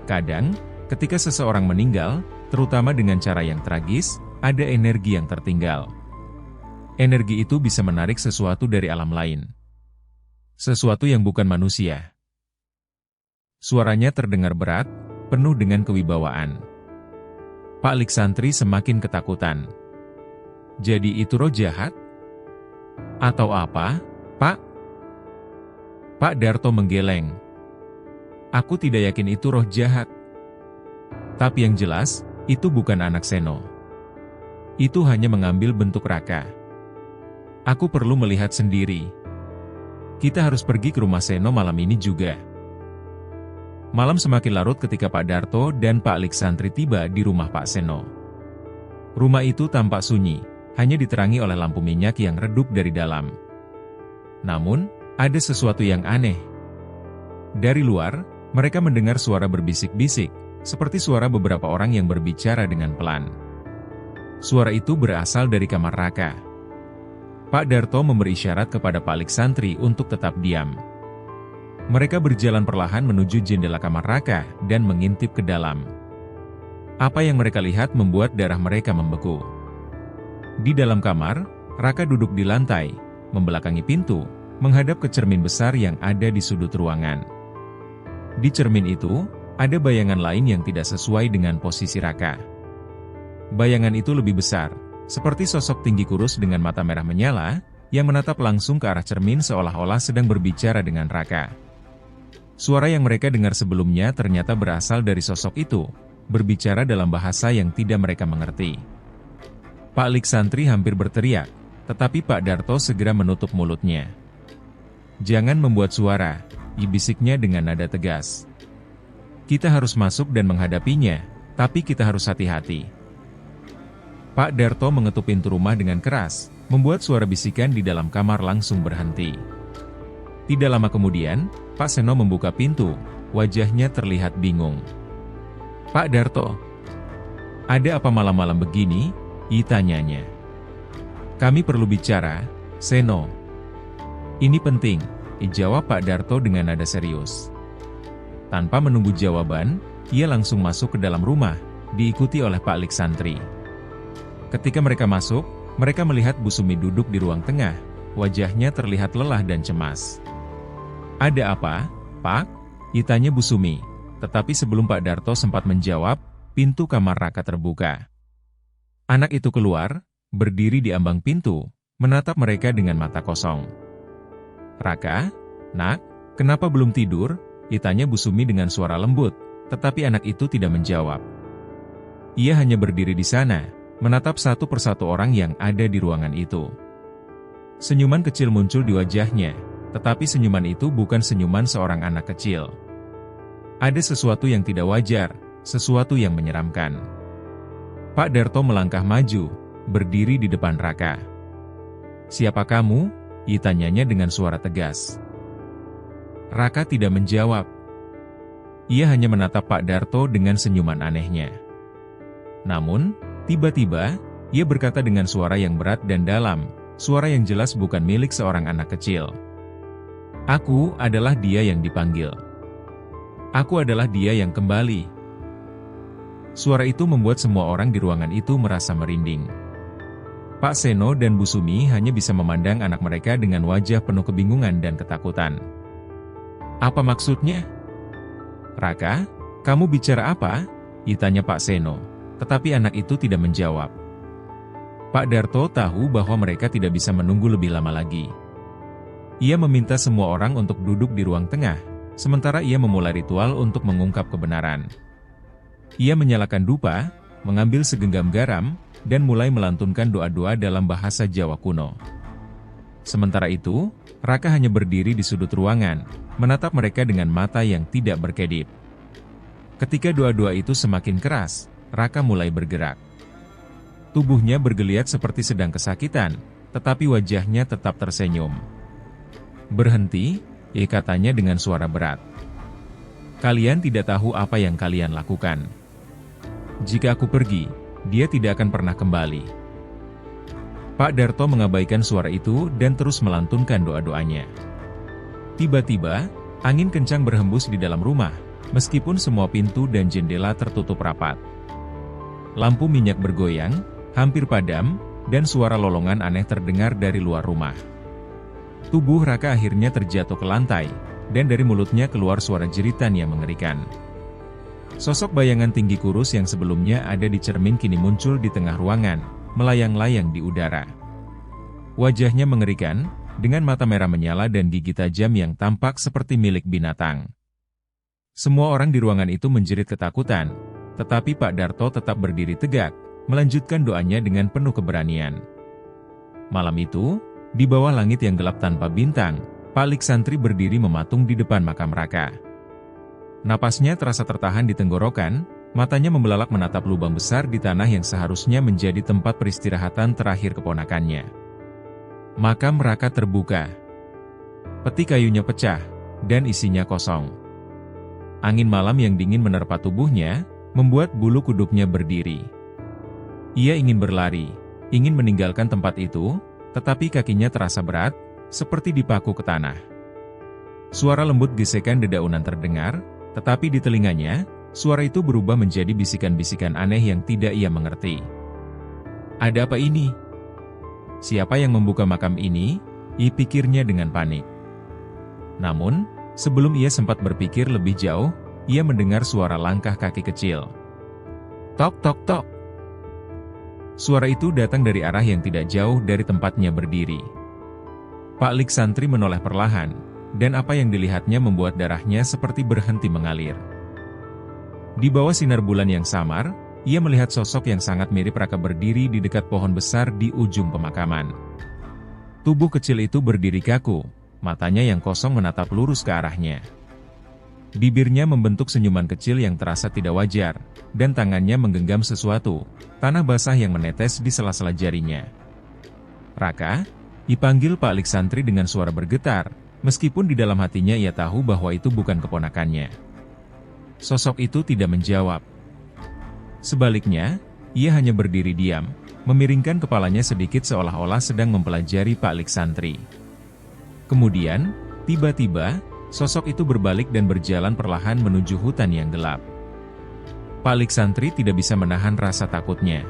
Kadang, ketika seseorang meninggal, terutama dengan cara yang tragis, ada energi yang tertinggal. Energi itu bisa menarik sesuatu dari alam lain. Sesuatu yang bukan manusia. Suaranya terdengar berat, penuh dengan kewibawaan. Pak Liksantri semakin ketakutan. "Jadi itu roh jahat? Atau apa, Pak?" Pak Darto menggeleng. "Aku tidak yakin itu roh jahat. Tapi yang jelas, itu bukan anak Seno. Itu hanya mengambil bentuk Raka. Aku perlu melihat sendiri. Kita harus pergi ke rumah Seno malam ini juga." Malam semakin larut ketika Pak Darto dan Pak Liksantri tiba di rumah Pak Seno. Rumah itu tampak sunyi, hanya diterangi oleh lampu minyak yang redup dari dalam. Namun, ada sesuatu yang aneh. Dari luar, mereka mendengar suara berbisik-bisik, seperti suara beberapa orang yang berbicara dengan pelan. Suara itu berasal dari kamar Raka. Pak Darto memberi isyarat kepada Pak Liksantri untuk tetap diam. Mereka berjalan perlahan menuju jendela kamar Raka dan mengintip ke dalam. Apa yang mereka lihat membuat darah mereka membeku. Di dalam kamar, Raka duduk di lantai, membelakangi pintu, menghadap ke cermin besar yang ada di sudut ruangan. Di cermin itu, ada bayangan lain yang tidak sesuai dengan posisi Raka. Bayangan itu lebih besar, seperti sosok tinggi kurus dengan mata merah menyala, yang menatap langsung ke arah cermin seolah-olah sedang berbicara dengan Raka. Suara yang mereka dengar sebelumnya ternyata berasal dari sosok itu, berbicara dalam bahasa yang tidak mereka mengerti. Pak Lik Santri hampir berteriak, tetapi Pak Darto segera menutup mulutnya. "Jangan membuat suara," bisiknya dengan nada tegas. "Kita harus masuk dan menghadapinya, tapi kita harus hati-hati." Pak Darto mengetuk pintu rumah dengan keras, membuat suara bisikan di dalam kamar langsung berhenti. Tidak lama kemudian, Pak Seno membuka pintu, wajahnya terlihat bingung. "Pak Darto, ada apa malam-malam begini?" tanyanya. "Kami perlu bicara, Seno." "Ini penting," jawab Pak Darto dengan nada serius. Tanpa menunggu jawaban, ia langsung masuk ke dalam rumah, diikuti oleh Pak Lik Santri. Ketika mereka masuk, mereka melihat Bu Sumi duduk di ruang tengah, wajahnya terlihat lelah dan cemas. "Ada apa, Pak?" tanya Bu Sumi, tetapi sebelum Pak Darto sempat menjawab, pintu kamar Raka terbuka. Anak itu keluar, berdiri di ambang pintu, menatap mereka dengan mata kosong. "Raka, Nak, kenapa belum tidur?" tanya Bu Sumi dengan suara lembut, tetapi anak itu tidak menjawab. Ia hanya berdiri di sana, menatap satu persatu orang yang ada di ruangan itu. Senyuman kecil muncul di wajahnya, tetapi senyuman itu bukan senyuman seorang anak kecil. Ada sesuatu yang tidak wajar, sesuatu yang menyeramkan. Pak Darto melangkah maju, berdiri di depan Raka. "Siapa kamu?" tanyanya dengan suara tegas. Raka tidak menjawab. Ia hanya menatap Pak Darto dengan senyuman anehnya. Namun, tiba-tiba, ia berkata dengan suara yang berat dan dalam, suara yang jelas bukan milik seorang anak kecil. "Aku adalah dia yang dipanggil. Aku adalah dia yang kembali." Suara itu membuat semua orang di ruangan itu merasa merinding. Pak Seno dan Bu Sumi hanya bisa memandang anak mereka dengan wajah penuh kebingungan dan ketakutan. "Apa maksudnya?" "Raka, kamu bicara apa?" tanya Pak Seno. Tetapi anak itu tidak menjawab. Pak Darto tahu bahwa mereka tidak bisa menunggu lebih lama lagi. Ia meminta semua orang untuk duduk di ruang tengah, sementara ia memulai ritual untuk mengungkap kebenaran. Ia menyalakan dupa, mengambil segenggam garam, dan mulai melantunkan doa-doa dalam bahasa Jawa kuno. Sementara itu, Raka hanya berdiri di sudut ruangan, menatap mereka dengan mata yang tidak berkedip. Ketika doa-doa itu semakin keras, Raka mulai bergerak. Tubuhnya bergeliat seperti sedang kesakitan, tetapi wajahnya tetap tersenyum. "Berhenti," katanya dengan suara berat. "Kalian tidak tahu apa yang kalian lakukan. Jika aku pergi, dia tidak akan pernah kembali." Pak Darto mengabaikan suara itu dan terus melantunkan doa-doanya. Tiba-tiba, angin kencang berhembus di dalam rumah, meskipun semua pintu dan jendela tertutup rapat. Lampu minyak bergoyang, hampir padam, dan suara lolongan aneh terdengar dari luar rumah. Tubuh Raka akhirnya terjatuh ke lantai, dan dari mulutnya keluar suara jeritan yang mengerikan. Sosok bayangan tinggi kurus yang sebelumnya ada di cermin kini muncul di tengah ruangan, melayang-layang di udara. Wajahnya mengerikan, dengan mata merah menyala dan gigi tajam yang tampak seperti milik binatang. Semua orang di ruangan itu menjerit ketakutan, tetapi Pak Darto tetap berdiri tegak, melanjutkan doanya dengan penuh keberanian. Malam itu, di bawah langit yang gelap tanpa bintang, Pak Lik Santri berdiri mematung di depan makam Raka. Napasnya terasa tertahan di tenggorokan, matanya membelalak menatap lubang besar di tanah yang seharusnya menjadi tempat peristirahatan terakhir keponakannya. Makam Raka terbuka. Peti kayunya pecah, dan isinya kosong. Angin malam yang dingin menerpa tubuhnya, membuat bulu kuduknya berdiri. Ia ingin berlari, ingin meninggalkan tempat itu, tetapi kakinya terasa berat, seperti dipaku ke tanah. Suara lembut gesekan dedaunan terdengar, tetapi di telinganya, Suara itu berubah menjadi bisikan-bisikan aneh yang tidak ia mengerti. Ada apa ini? Siapa yang membuka makam ini? Pikirnya dengan panik. Namun, sebelum ia sempat berpikir lebih jauh, ia mendengar suara langkah kaki kecil. Tok tok tok. Suara itu datang dari arah yang tidak jauh dari tempatnya berdiri. Pak Lik Santri menoleh perlahan, dan apa yang dilihatnya membuat darahnya seperti berhenti mengalir. Di bawah sinar bulan yang samar, ia melihat sosok yang sangat mirip Raka berdiri di dekat pohon besar di ujung pemakaman. Tubuh kecil itu berdiri kaku, matanya yang kosong menatap lurus ke arahnya. Bibirnya membentuk senyuman kecil yang terasa tidak wajar, dan tangannya menggenggam sesuatu, tanah basah yang menetes di sela-sela jarinya. Raka, dipanggil Pak Lik Santri dengan suara bergetar, meskipun di dalam hatinya ia tahu bahwa itu bukan keponakannya. Sosok itu tidak menjawab. Sebaliknya, ia hanya berdiri diam, memiringkan kepalanya sedikit seolah-olah sedang mempelajari Pak Lik Santri. Kemudian, tiba-tiba, sosok itu berbalik dan berjalan perlahan menuju hutan yang gelap. Pak Lik Santri tidak bisa menahan rasa takutnya.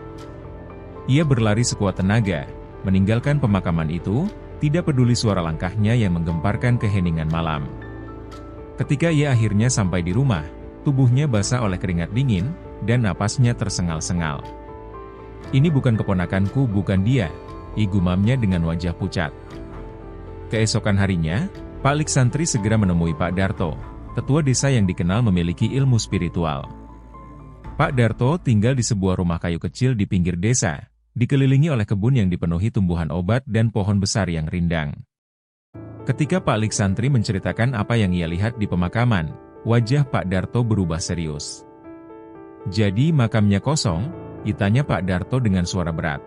Ia berlari sekuat tenaga, meninggalkan pemakaman itu, tidak peduli suara langkahnya yang menggemparkan keheningan malam. Ketika ia akhirnya sampai di rumah, tubuhnya basah oleh keringat dingin, dan napasnya tersengal-sengal. Ini bukan keponakanku, bukan dia, gumamnya dengan wajah pucat. Keesokan harinya, Pak Lik Santri segera menemui Pak Darto, tetua desa yang dikenal memiliki ilmu spiritual. Pak Darto tinggal di sebuah rumah kayu kecil di pinggir desa, dikelilingi oleh kebun yang dipenuhi tumbuhan obat dan pohon besar yang rindang. Ketika Pak Lik Santri menceritakan apa yang ia lihat di pemakaman, wajah Pak Darto berubah serius. Jadi makamnya kosong? Tanya Pak Darto dengan suara berat.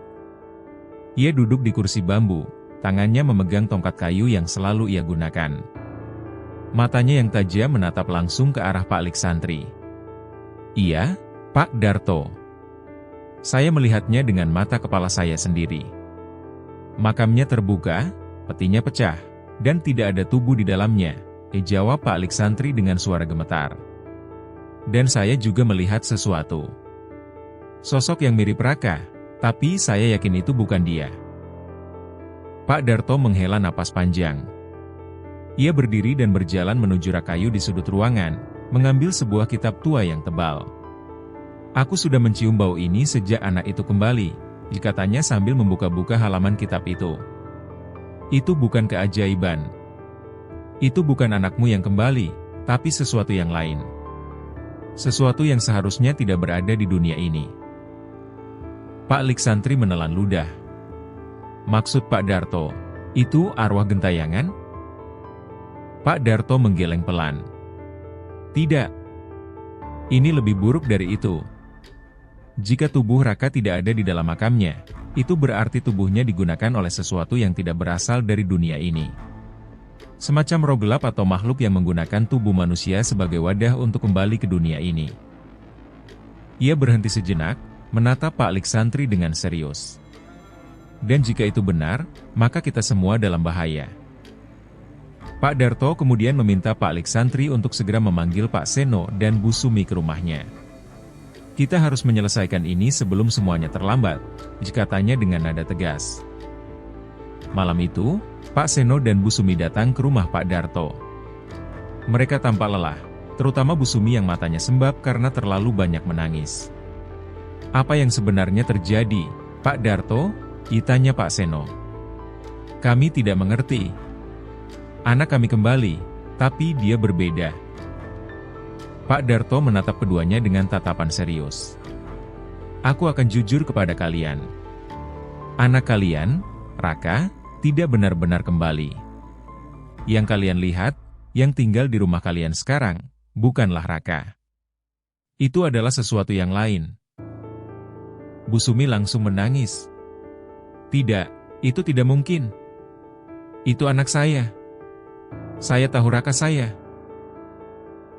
Ia duduk di kursi bambu, tangannya memegang tongkat kayu yang selalu ia gunakan. Matanya yang tajam menatap langsung ke arah Pak Lik Santri. Iya, Pak Darto. Saya melihatnya dengan mata kepala saya sendiri. Makamnya terbuka, petinya pecah, dan tidak ada tubuh di dalamnya, jawab Pak Lik Santri dengan suara gemetar. Dan saya juga melihat sesuatu. Sosok yang mirip Raka, tapi saya yakin itu bukan dia. Pak Darto menghela napas panjang. Ia berdiri dan berjalan menuju rak kayu di sudut ruangan, mengambil sebuah kitab tua yang tebal. Aku sudah mencium bau ini sejak anak itu kembali, katanya sambil membuka-buka halaman kitab itu. Itu bukan keajaiban. Itu bukan anakmu yang kembali, tapi sesuatu yang lain. Sesuatu yang seharusnya tidak berada di dunia ini. Pak Lik Santri menelan ludah. Maksud Pak Darto, itu arwah gentayangan? Pak Darto menggeleng pelan. Tidak. Ini lebih buruk dari itu. Jika tubuh Raka tidak ada di dalam makamnya, itu berarti tubuhnya digunakan oleh sesuatu yang tidak berasal dari dunia ini. Semacam roh gelap atau makhluk yang menggunakan tubuh manusia sebagai wadah untuk kembali ke dunia ini. Ia berhenti sejenak, menatap Pak Lik Santri dengan serius. Dan jika itu benar, maka kita semua dalam bahaya. Pak Darto kemudian meminta Pak Lik Santri untuk segera memanggil Pak Seno dan Bu Sumi ke rumahnya. Kita harus menyelesaikan ini sebelum semuanya terlambat, katanya dengan nada tegas. Malam itu, Pak Seno dan Bu Sumi datang ke rumah Pak Darto. Mereka tampak lelah, terutama Bu Sumi yang matanya sembab karena terlalu banyak menangis. Apa yang sebenarnya terjadi, Pak Darto? Tanya Pak Seno. Kami tidak mengerti. Anak kami kembali, tapi dia berbeda. Pak Darto menatap keduanya dengan tatapan serius. Aku akan jujur kepada kalian. Anak kalian, Raka, tidak benar-benar kembali. Yang kalian lihat, yang tinggal di rumah kalian sekarang, bukanlah Raka. Itu adalah sesuatu yang lain. Bu Sumi langsung menangis. Tidak, itu tidak mungkin. Itu anak saya. Saya tahu Raka saya.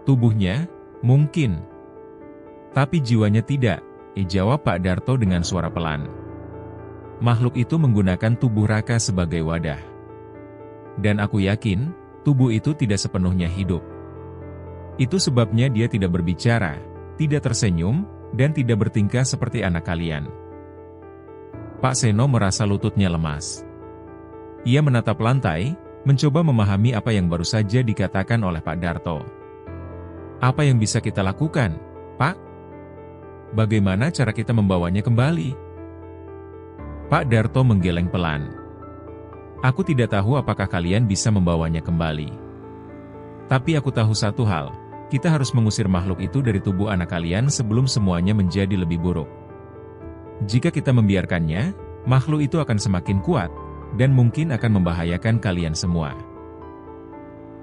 Tubuhnya, mungkin. Tapi jiwanya tidak, jawab Pak Darto dengan suara pelan. Makhluk itu menggunakan tubuh Raka sebagai wadah. Dan aku yakin, tubuh itu tidak sepenuhnya hidup. Itu sebabnya dia tidak berbicara, tidak tersenyum, dan tidak bertingkah seperti anak kalian. Pak Seno merasa lututnya lemas. Ia menatap lantai, mencoba memahami apa yang baru saja dikatakan oleh Pak Darto. Apa yang bisa kita lakukan, Pak? Bagaimana cara kita membawanya kembali? Pak Darto menggeleng pelan. Aku tidak tahu apakah kalian bisa membawanya kembali. Tapi aku tahu satu hal, kita harus mengusir makhluk itu dari tubuh anak kalian sebelum semuanya menjadi lebih buruk. Jika kita membiarkannya, makhluk itu akan semakin kuat, dan mungkin akan membahayakan kalian semua.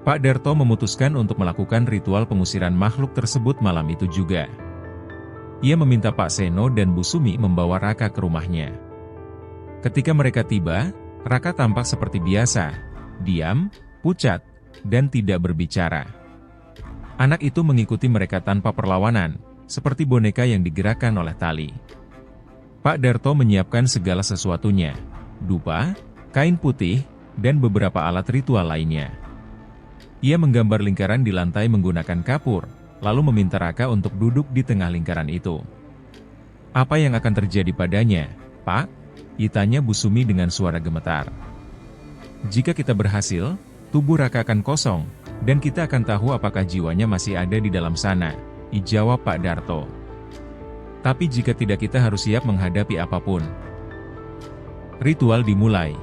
Pak Darto memutuskan untuk melakukan ritual pengusiran makhluk tersebut malam itu juga. Ia meminta Pak Seno dan Bu Sumi membawa Raka ke rumahnya. Ketika mereka tiba, Raka tampak seperti biasa, diam, pucat, dan tidak berbicara. Anak itu mengikuti mereka tanpa perlawanan, seperti boneka yang digerakkan oleh tali. Pak Darto menyiapkan segala sesuatunya, dupa, kain putih, dan beberapa alat ritual lainnya. Ia menggambar lingkaran di lantai menggunakan kapur, lalu meminta Raka untuk duduk di tengah lingkaran itu. Apa yang akan terjadi padanya, Pak? Tanya Bu Sumi dengan suara gemetar. Jika kita berhasil, tubuh Raka akan kosong, dan kita akan tahu apakah jiwanya masih ada di dalam sana, jawab Pak Darto. Tapi jika tidak, kita harus siap menghadapi apapun. Ritual dimulai.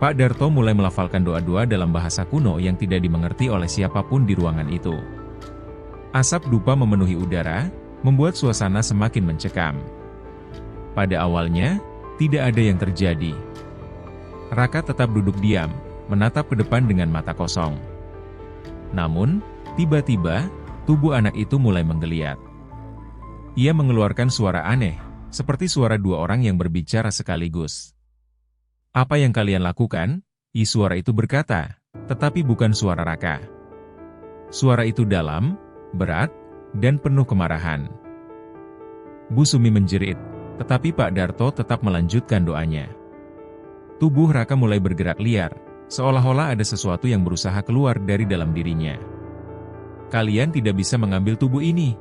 Pak Darto mulai melafalkan doa-doa dalam bahasa kuno yang tidak dimengerti oleh siapapun di ruangan itu. Asap dupa memenuhi udara, membuat suasana semakin mencekam. Pada awalnya, tidak ada yang terjadi. Raka tetap duduk diam, menatap ke depan dengan mata kosong. Namun, tiba-tiba, tubuh anak itu mulai menggeliat. Ia mengeluarkan suara aneh, seperti suara dua orang yang berbicara sekaligus. Apa yang kalian lakukan? Suara itu berkata, tetapi bukan suara Raka. Suara itu dalam, berat, dan penuh kemarahan. Bu Sumi menjerit, tetapi Pak Darto tetap melanjutkan doanya. Tubuh Raka mulai bergerak liar, seolah-olah ada sesuatu yang berusaha keluar dari dalam dirinya. Kalian tidak bisa mengambil tubuh ini.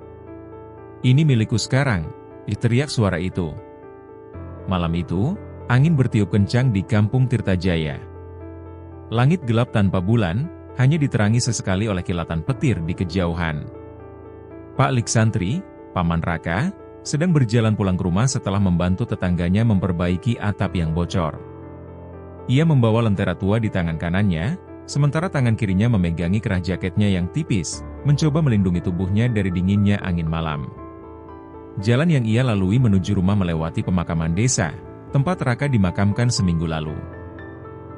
Ini milikku sekarang, teriak suara itu. Malam itu, angin bertiup kencang di kampung Tirtajaya. Langit gelap tanpa bulan, hanya diterangi sesekali oleh kilatan petir di kejauhan. Pak Liksantri, paman Raka, sedang berjalan pulang ke rumah setelah membantu tetangganya memperbaiki atap yang bocor. Ia membawa lentera tua di tangan kanannya, sementara tangan kirinya memegangi kerah jaketnya yang tipis, mencoba melindungi tubuhnya dari dinginnya angin malam. Jalan yang ia lalui menuju rumah melewati pemakaman desa, tempat Raka dimakamkan seminggu lalu.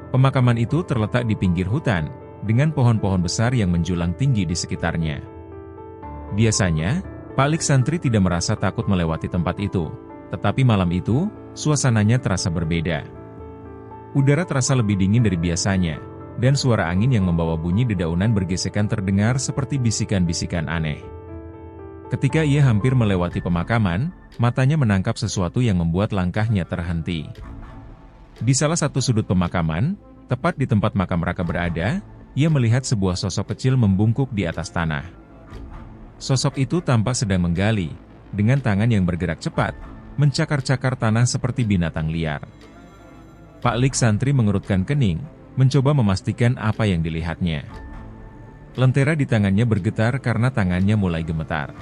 Pemakaman itu terletak di pinggir hutan, dengan pohon-pohon besar yang menjulang tinggi di sekitarnya. Biasanya, Pak Liksantri tidak merasa takut melewati tempat itu, tetapi malam itu, suasananya terasa berbeda. Udara terasa lebih dingin dari biasanya, dan suara angin yang membawa bunyi dedaunan bergesekan terdengar seperti bisikan-bisikan aneh. Ketika ia hampir melewati pemakaman, matanya menangkap sesuatu yang membuat langkahnya terhenti. Di salah satu sudut pemakaman, tepat di tempat makam Raka berada, ia melihat sebuah sosok kecil membungkuk di atas tanah. Sosok itu tampak sedang menggali, dengan tangan yang bergerak cepat, mencakar-cakar tanah seperti binatang liar. Pak Liksantri mengerutkan kening, mencoba memastikan apa yang dilihatnya. Lentera di tangannya bergetar karena tangannya mulai gemetar.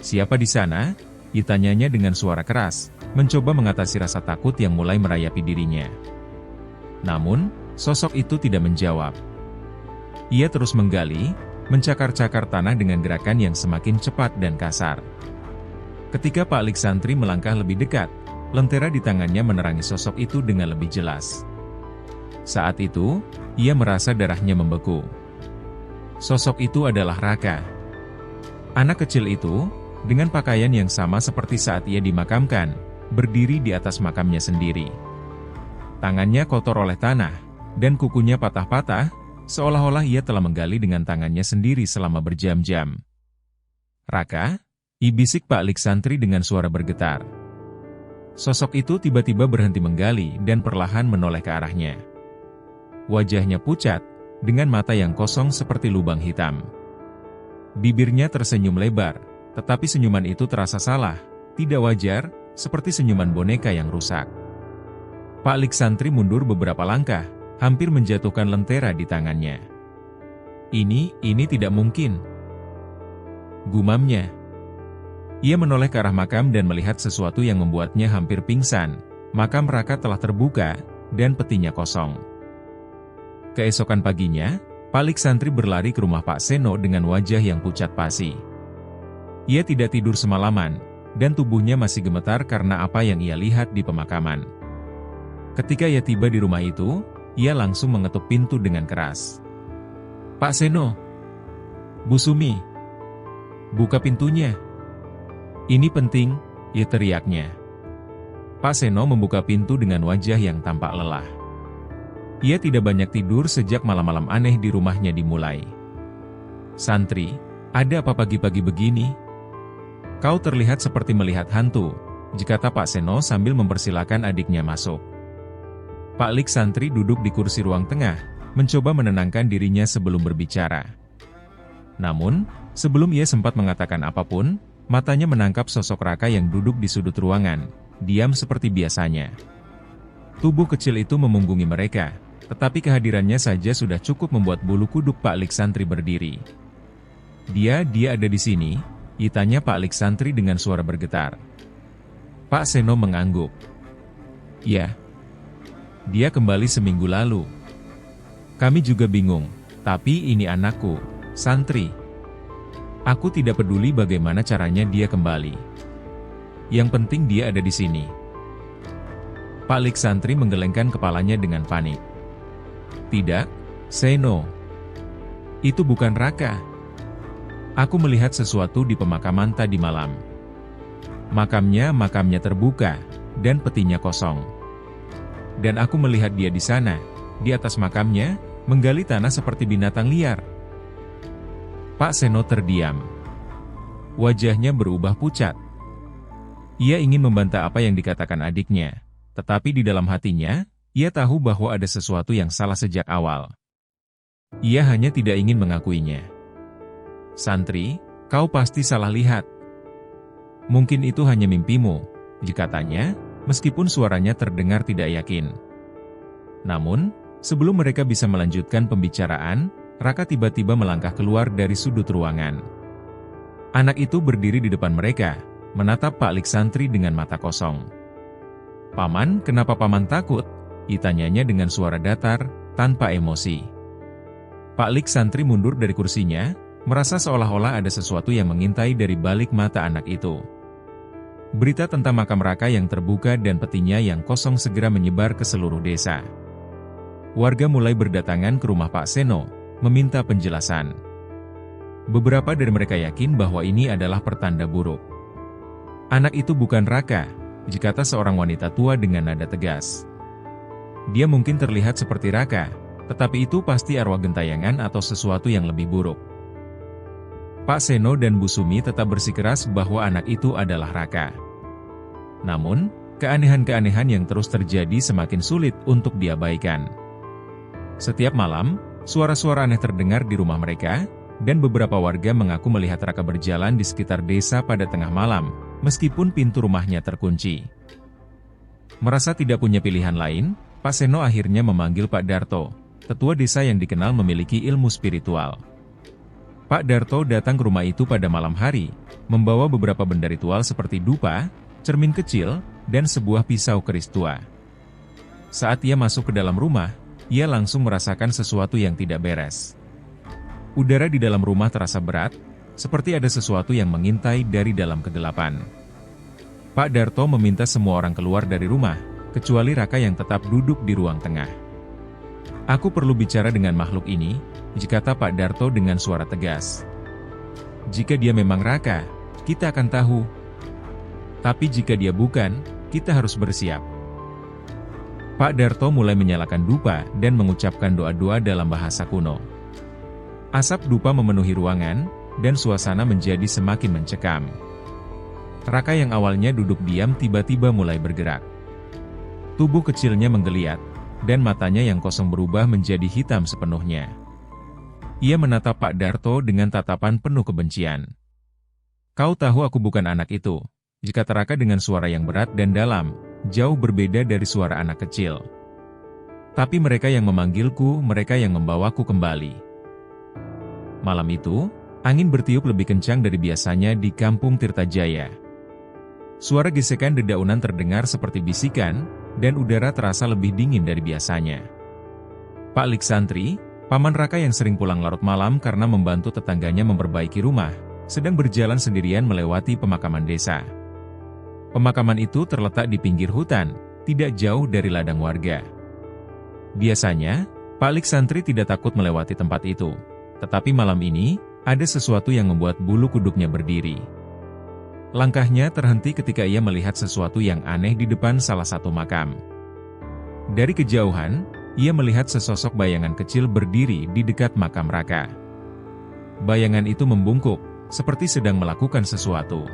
Siapa di sana? Tanyanya dengan suara keras, mencoba mengatasi rasa takut yang mulai merayapi dirinya. Namun, sosok itu tidak menjawab. Ia terus menggali, mencakar-cakar tanah dengan gerakan yang semakin cepat dan kasar. Ketika Pak Liksantri melangkah lebih dekat, lentera di tangannya menerangi sosok itu dengan lebih jelas. Saat itu, ia merasa darahnya membeku. Sosok itu adalah Raka. Anak kecil itu, dengan pakaian yang sama seperti saat ia dimakamkan, berdiri di atas makamnya sendiri. Tangannya kotor oleh tanah, dan kukunya patah-patah, seolah-olah ia telah menggali dengan tangannya sendiri selama berjam-jam. Raka? Bisik Pak Liksantri dengan suara bergetar. Sosok itu tiba-tiba berhenti menggali dan perlahan menoleh ke arahnya. Wajahnya pucat, dengan mata yang kosong seperti lubang hitam. Bibirnya tersenyum lebar, Tetapi senyuman itu terasa salah, tidak wajar, seperti senyuman boneka yang rusak. Pak Lik Santri mundur beberapa langkah, hampir menjatuhkan lentera di tangannya. Ini tidak mungkin. Gumamnya. Ia menoleh ke arah makam dan melihat sesuatu yang membuatnya hampir pingsan. Makam Raka telah terbuka, dan petinya kosong. Keesokan paginya, Pak Lik Santri berlari ke rumah Pak Seno dengan wajah yang pucat pasi. Ia tidak tidur semalaman, dan tubuhnya masih gemetar karena apa yang ia lihat di pemakaman. Ketika ia tiba di rumah itu, ia langsung mengetuk pintu dengan keras. "Pak Seno! Bu Sumi! Buka pintunya! Ini penting!" ia teriaknya. Pak Seno membuka pintu dengan wajah yang tampak lelah. Ia tidak banyak tidur sejak malam-malam aneh di rumahnya dimulai. "Santri, ada apa pagi-pagi begini? Kau terlihat seperti melihat hantu," kata Pak Seno sambil mempersilakan adiknya masuk. Pak Lik Santri duduk di kursi ruang tengah, mencoba menenangkan dirinya sebelum berbicara. Namun, sebelum ia sempat mengatakan apapun, matanya menangkap sosok Raka yang duduk di sudut ruangan, diam seperti biasanya. Tubuh kecil itu memunggungi mereka, tetapi kehadirannya saja sudah cukup membuat bulu kuduk Pak Lik Santri berdiri. Dia ada di sini?" tanya Pak Lik Santri dengan suara bergetar. Pak Seno mengangguk. "Ya. Dia kembali seminggu lalu. Kami juga bingung, tapi ini anakku, Santri. Aku tidak peduli bagaimana caranya dia kembali. Yang penting dia ada di sini." Pak Lik Santri menggelengkan kepalanya dengan panik. "Tidak, Seno. Itu bukan Raka. Aku melihat sesuatu di pemakaman tadi malam. Makamnya terbuka, dan petinya kosong. Dan aku melihat dia di sana, di atas makamnya, menggali tanah seperti binatang liar." Pak Seno terdiam. Wajahnya berubah pucat. Ia ingin membantah apa yang dikatakan adiknya, tetapi di dalam hatinya, ia tahu bahwa ada sesuatu yang salah sejak awal. Ia hanya tidak ingin mengakuinya. "Santri, kau pasti salah lihat. Mungkin itu hanya mimpimu," katanya, meskipun suaranya terdengar tidak yakin. Namun, sebelum mereka bisa melanjutkan pembicaraan, Raka tiba-tiba melangkah keluar dari sudut ruangan. Anak itu berdiri di depan mereka, menatap Pak Lik Santri dengan mata kosong. "Paman, kenapa Paman takut?" tanyanya dengan suara datar, tanpa emosi. Pak Lik Santri mundur dari kursinya, merasa seolah-olah ada sesuatu yang mengintai dari balik mata anak itu. Berita tentang makam Raka yang terbuka dan petinya yang kosong segera menyebar ke seluruh desa. Warga mulai berdatangan ke rumah Pak Seno, meminta penjelasan. Beberapa dari mereka yakin bahwa ini adalah pertanda buruk. "Anak itu bukan Raka," kata seorang wanita tua dengan nada tegas. "Dia mungkin terlihat seperti Raka, tetapi itu pasti arwah gentayangan atau sesuatu yang lebih buruk." Pak Seno dan Bu Sumi tetap bersikeras bahwa anak itu adalah Raka. Namun, keanehan-keanehan yang terus terjadi semakin sulit untuk diabaikan. Setiap malam, suara-suara aneh terdengar di rumah mereka, dan beberapa warga mengaku melihat Raka berjalan di sekitar desa pada tengah malam, meskipun pintu rumahnya terkunci. Merasa tidak punya pilihan lain, Pak Seno akhirnya memanggil Pak Darto, tetua desa yang dikenal memiliki ilmu spiritual. Pak Darto datang ke rumah itu pada malam hari, membawa beberapa benda ritual seperti dupa, cermin kecil, dan sebuah pisau keris tua. Saat ia masuk ke dalam rumah, ia langsung merasakan sesuatu yang tidak beres. Udara di dalam rumah terasa berat, seperti ada sesuatu yang mengintai dari dalam kegelapan. Pak Darto meminta semua orang keluar dari rumah, kecuali Raka yang tetap duduk di ruang tengah. "Aku perlu bicara dengan makhluk ini," kata Pak Darto dengan suara tegas. "Jika dia memang Raka, kita akan tahu. Tapi jika dia bukan, kita harus bersiap." Pak Darto mulai menyalakan dupa dan mengucapkan doa-doa dalam bahasa kuno. Asap dupa memenuhi ruangan, dan suasana menjadi semakin mencekam. Raka yang awalnya duduk diam tiba-tiba mulai bergerak. Tubuh kecilnya menggeliat, dan matanya yang kosong berubah menjadi hitam sepenuhnya. Ia menatap Pak Darto dengan tatapan penuh kebencian. Kau tahu aku bukan anak itu, kata Raka dengan suara yang berat dan dalam, jauh berbeda dari suara anak kecil. Tapi mereka yang memanggilku, mereka yang membawaku kembali. Malam itu, angin bertiup lebih kencang dari biasanya di kampung Tirtajaya. Suara gesekan dedaunan terdengar seperti bisikan, dan udara terasa lebih dingin dari biasanya. Pak Lik Santri, paman Raka yang sering pulang larut malam karena membantu tetangganya memperbaiki rumah, sedang berjalan sendirian melewati pemakaman desa. Pemakaman itu terletak di pinggir hutan, tidak jauh dari ladang warga. Biasanya, Pak Lik Santri tidak takut melewati tempat itu. Tetapi malam ini, ada sesuatu yang membuat bulu kuduknya berdiri. Langkahnya terhenti ketika ia melihat sesuatu yang aneh di depan salah satu makam. Dari kejauhan, ia melihat sesosok bayangan kecil berdiri di dekat makam Raka. Bayangan itu membungkuk, seperti sedang melakukan sesuatu.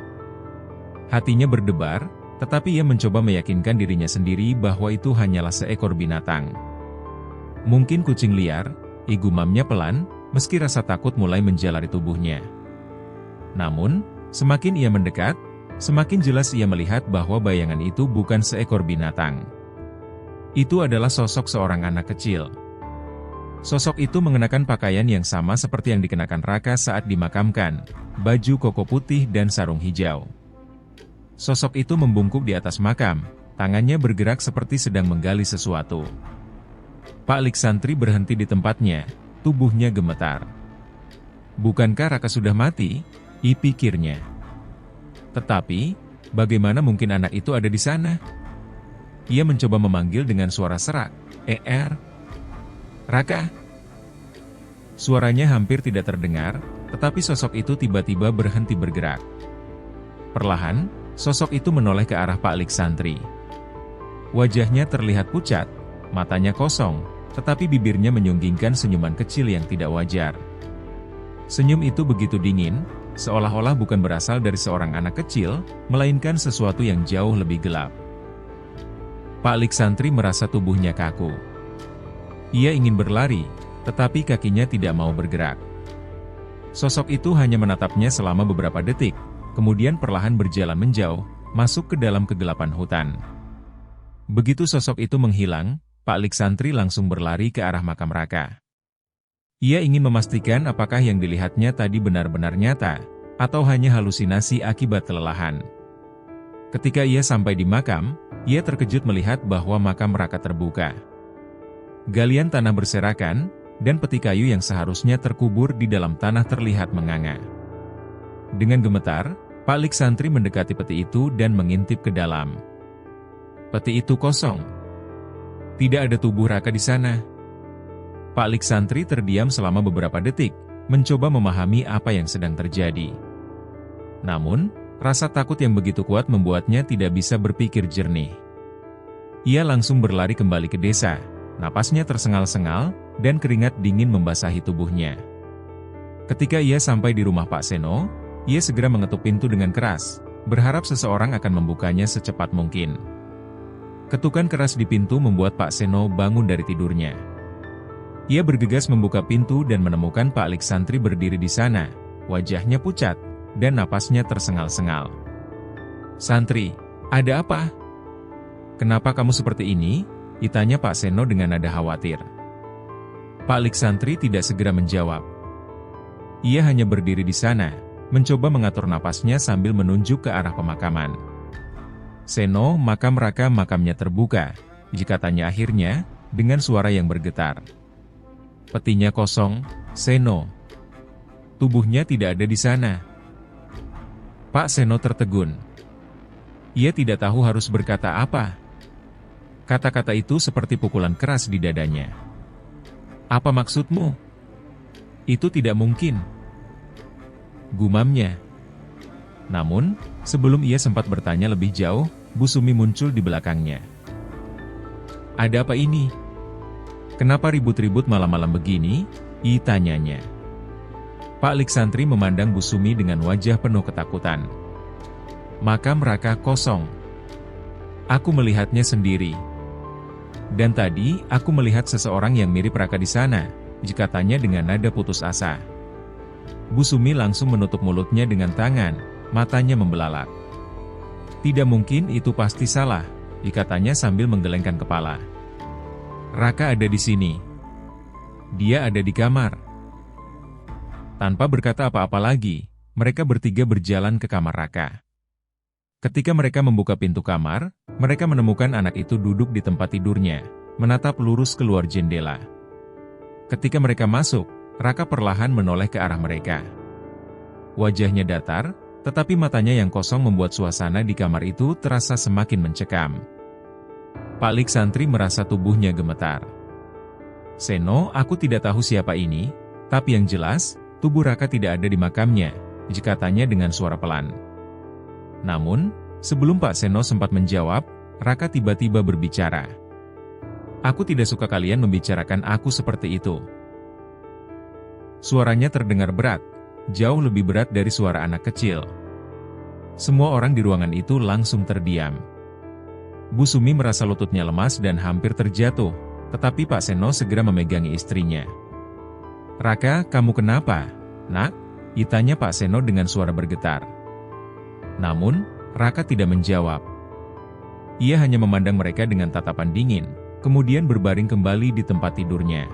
Hatinya berdebar, tetapi ia mencoba meyakinkan dirinya sendiri bahwa itu hanyalah seekor binatang. Mungkin kucing liar, gumamnya pelan, meski rasa takut mulai menjalari tubuhnya. Namun, semakin ia mendekat, semakin jelas ia melihat bahwa bayangan itu bukan seekor binatang. Itu adalah sosok seorang anak kecil. Sosok itu mengenakan pakaian yang sama seperti yang dikenakan Raka saat dimakamkan, baju koko putih dan sarung hijau. Sosok itu membungkuk di atas makam, tangannya bergerak seperti sedang menggali sesuatu. Pak Lik Santri berhenti di tempatnya, tubuhnya gemetar. Bukankah Raka sudah mati? Pikirnya. Tetapi, bagaimana mungkin anak itu ada di sana? Ia mencoba memanggil dengan suara serak, Raka? Suaranya hampir tidak terdengar, tetapi sosok itu tiba-tiba berhenti bergerak. Perlahan, sosok itu menoleh ke arah Pak Lik Santri. Wajahnya terlihat pucat, matanya kosong, tetapi bibirnya menyunggingkan senyuman kecil yang tidak wajar. Senyum itu begitu dingin, seolah-olah bukan berasal dari seorang anak kecil, melainkan sesuatu yang jauh lebih gelap. Pak Lik Santri merasa tubuhnya kaku. Ia ingin berlari, tetapi kakinya tidak mau bergerak. Sosok itu hanya menatapnya selama beberapa detik, kemudian perlahan berjalan menjauh, masuk ke dalam kegelapan hutan. Begitu sosok itu menghilang, Pak Lik Santri langsung berlari ke arah makam Raka. Ia ingin memastikan apakah yang dilihatnya tadi benar-benar nyata, atau hanya halusinasi akibat kelelahan. Ketika ia sampai di makam, ia terkejut melihat bahwa makam Raka terbuka. Galian tanah berserakan, dan peti kayu yang seharusnya terkubur di dalam tanah terlihat menganga. Dengan gemetar, Pak Lik Santri mendekati peti itu dan mengintip ke dalam. Peti itu kosong. Tidak ada tubuh Raka di sana. Pak Lik Santri terdiam selama beberapa detik, mencoba memahami apa yang sedang terjadi. Namun, rasa takut yang begitu kuat membuatnya tidak bisa berpikir jernih. Ia langsung berlari kembali ke desa, napasnya tersengal-sengal, dan keringat dingin membasahi tubuhnya. Ketika ia sampai di rumah Pak Seno, ia segera mengetuk pintu dengan keras, berharap seseorang akan membukanya secepat mungkin. Ketukan keras di pintu membuat Pak Seno bangun dari tidurnya. Ia bergegas membuka pintu dan menemukan Pak Lik Santri berdiri di sana, wajahnya pucat, dan napasnya tersengal-sengal. "Santri, ada apa? Kenapa kamu seperti ini?" ditanya Pak Seno dengan nada khawatir. Pak Lik Santri tidak segera menjawab. Ia hanya berdiri di sana, mencoba mengatur napasnya sambil menunjuk ke arah pemakaman. "Seno, makam Raka makamnya terbuka," katanya akhirnya, dengan suara yang bergetar. "Petinya kosong, Seno. Tubuhnya tidak ada di sana." Pak Seno tertegun. Ia tidak tahu harus berkata apa. Kata-kata itu seperti pukulan keras di dadanya. "Apa maksudmu? Itu tidak mungkin," gumamnya. Namun, sebelum ia sempat bertanya lebih jauh, Bu Sumi muncul di belakangnya. "Ada apa ini? Kenapa ribut-ribut malam-malam begini?" tanyanya. Pak Lik Santri memandang Bu Sumi dengan wajah penuh ketakutan. "Makam Raka kosong. Aku melihatnya sendiri. Dan tadi, aku melihat seseorang yang mirip Raka di sana," katanya dengan nada putus asa. Bu Sumi langsung menutup mulutnya dengan tangan, matanya membelalak. Tidak mungkin, itu pasti salah, dikatanya sambil menggelengkan kepala. Raka ada di sini. Dia ada di kamar. Tanpa berkata apa-apa lagi, mereka bertiga berjalan ke kamar Raka. Ketika mereka membuka pintu kamar, mereka menemukan anak itu duduk di tempat tidurnya, menatap lurus keluar jendela. Ketika mereka masuk, Raka perlahan menoleh ke arah mereka. Wajahnya datar, tetapi matanya yang kosong membuat suasana di kamar itu terasa semakin mencekam. Pak Lik Santri merasa tubuhnya gemetar. Seno, aku tidak tahu siapa ini, tapi yang jelas, tubuh Raka tidak ada di makamnya, dikatanya dengan suara pelan. Namun, sebelum Pak Seno sempat menjawab, Raka tiba-tiba berbicara. Aku tidak suka kalian membicarakan aku seperti itu. Suaranya terdengar berat, jauh lebih berat dari suara anak kecil. Semua orang di ruangan itu langsung terdiam. Bu Sumi merasa lututnya lemas dan hampir terjatuh, tetapi Pak Seno segera memegangi istrinya. Raka, kamu kenapa, nak? Tanya Pak Seno dengan suara bergetar. Namun, Raka tidak menjawab. Ia hanya memandang mereka dengan tatapan dingin, kemudian berbaring kembali di tempat tidurnya.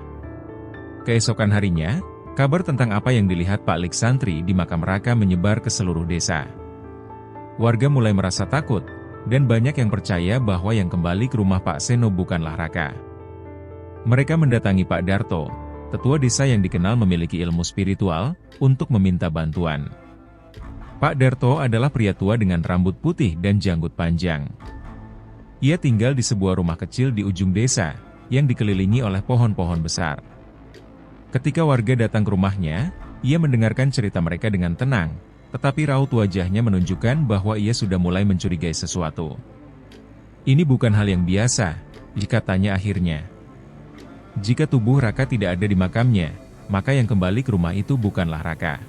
Keesokan harinya, kabar tentang apa yang dilihat Pak Lik Santri di makam Raka menyebar ke seluruh desa. Warga mulai merasa takut, dan banyak yang percaya bahwa yang kembali ke rumah Pak Seno bukanlah Raka. Mereka mendatangi Pak Darto, tetua desa yang dikenal memiliki ilmu spiritual, untuk meminta bantuan. Pak Darto adalah pria tua dengan rambut putih dan janggut panjang. Ia tinggal di sebuah rumah kecil di ujung desa, yang dikelilingi oleh pohon-pohon besar. Ketika warga datang ke rumahnya, ia mendengarkan cerita mereka dengan tenang, tetapi raut wajahnya menunjukkan bahwa ia sudah mulai mencurigai sesuatu. Ini bukan hal yang biasa, dikatanya akhirnya. Jika tubuh Raka tidak ada di makamnya, maka yang kembali ke rumah itu bukanlah Raka.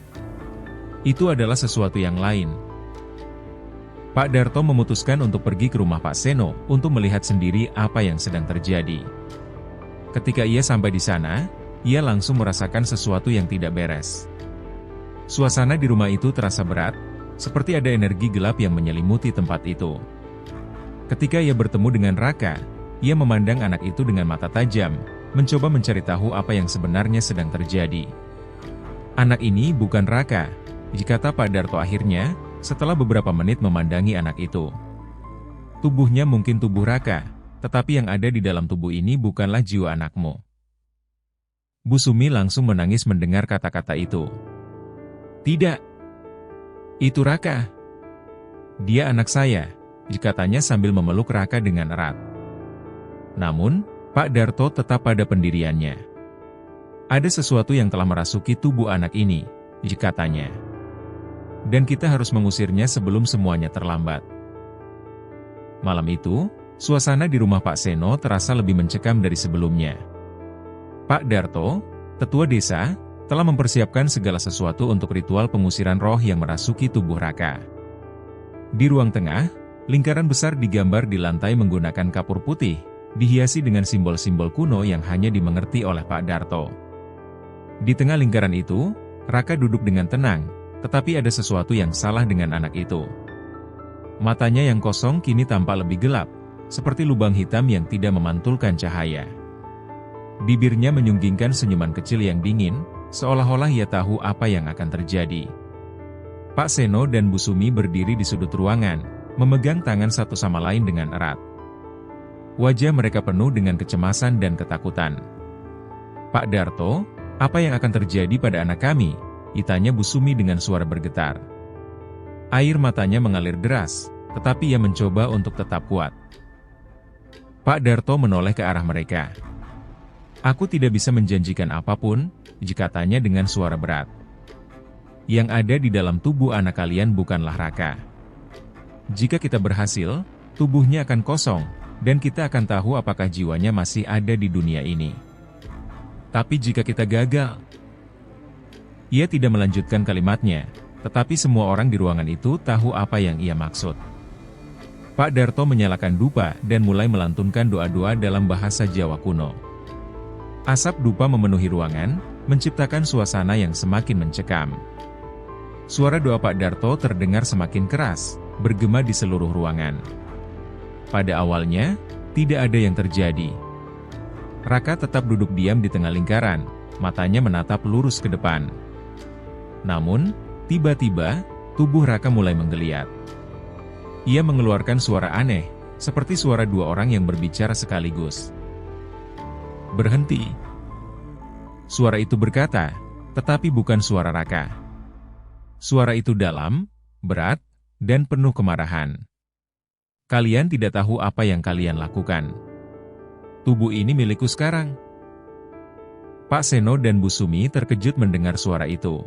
Itu adalah sesuatu yang lain. Pak Darto memutuskan untuk pergi ke rumah Pak Seno untuk melihat sendiri apa yang sedang terjadi. Ketika ia sampai di sana, ia langsung merasakan sesuatu yang tidak beres. Suasana di rumah itu terasa berat, seperti ada energi gelap yang menyelimuti tempat itu. Ketika ia bertemu dengan Raka, ia memandang anak itu dengan mata tajam, mencoba mencari tahu apa yang sebenarnya sedang terjadi. Anak ini bukan Raka, dikata Pak Darto akhirnya, setelah beberapa menit memandangi anak itu. Tubuhnya mungkin tubuh Raka, tetapi yang ada di dalam tubuh ini bukanlah jiwa anakmu. Bu Sumi langsung menangis mendengar kata-kata itu. Tidak. Itu Raka. Dia anak saya, dikatanya sambil memeluk Raka dengan erat. Namun, Pak Darto tetap pada pendiriannya. Ada sesuatu yang telah merasuki tubuh anak ini, dikatanya. Dan kita harus mengusirnya sebelum semuanya terlambat. Malam itu, suasana di rumah Pak Seno terasa lebih mencekam dari sebelumnya. Pak Darto, tetua desa, telah mempersiapkan segala sesuatu untuk ritual pengusiran roh yang merasuki tubuh Raka. Di ruang tengah, lingkaran besar digambar di lantai menggunakan kapur putih, dihiasi dengan simbol-simbol kuno yang hanya dimengerti oleh Pak Darto. Di tengah lingkaran itu, Raka duduk dengan tenang, tetapi ada sesuatu yang salah dengan anak itu. Matanya yang kosong kini tampak lebih gelap, seperti lubang hitam yang tidak memantulkan cahaya. Bibirnya menyunggingkan senyuman kecil yang dingin, seolah-olah ia tahu apa yang akan terjadi. Pak Seno dan Bu Sumi berdiri di sudut ruangan, memegang tangan satu sama lain dengan erat. Wajah mereka penuh dengan kecemasan dan ketakutan. Pak Darto, apa yang akan terjadi pada anak kami? Tanya Bu Sumi dengan suara bergetar. Air matanya mengalir deras, tetapi ia mencoba untuk tetap kuat. Pak Darto menoleh ke arah mereka. Aku tidak bisa menjanjikan apapun, dikatanya dengan suara berat. Yang ada di dalam tubuh anak kalian bukanlah Raka. Jika kita berhasil, tubuhnya akan kosong, dan kita akan tahu apakah jiwanya masih ada di dunia ini. Tapi jika kita gagal... Ia tidak melanjutkan kalimatnya, tetapi semua orang di ruangan itu tahu apa yang ia maksud. Pak Darto menyalakan dupa dan mulai melantunkan doa-doa dalam bahasa Jawa kuno. Asap dupa memenuhi ruangan, menciptakan suasana yang semakin mencekam. Suara doa Pak Darto terdengar semakin keras, bergema di seluruh ruangan. Pada awalnya, tidak ada yang terjadi. Raka tetap duduk diam di tengah lingkaran, matanya menatap lurus ke depan. Namun, tiba-tiba, tubuh Raka mulai menggeliat. Ia mengeluarkan suara aneh, seperti suara dua orang yang berbicara sekaligus. "Berhenti!" Suara itu berkata, tetapi bukan suara Raka. Suara itu dalam, berat, dan penuh kemarahan. "Kalian tidak tahu apa yang kalian lakukan. Tubuh ini milikku sekarang." Pak Seno dan Bu Sumi terkejut mendengar suara itu.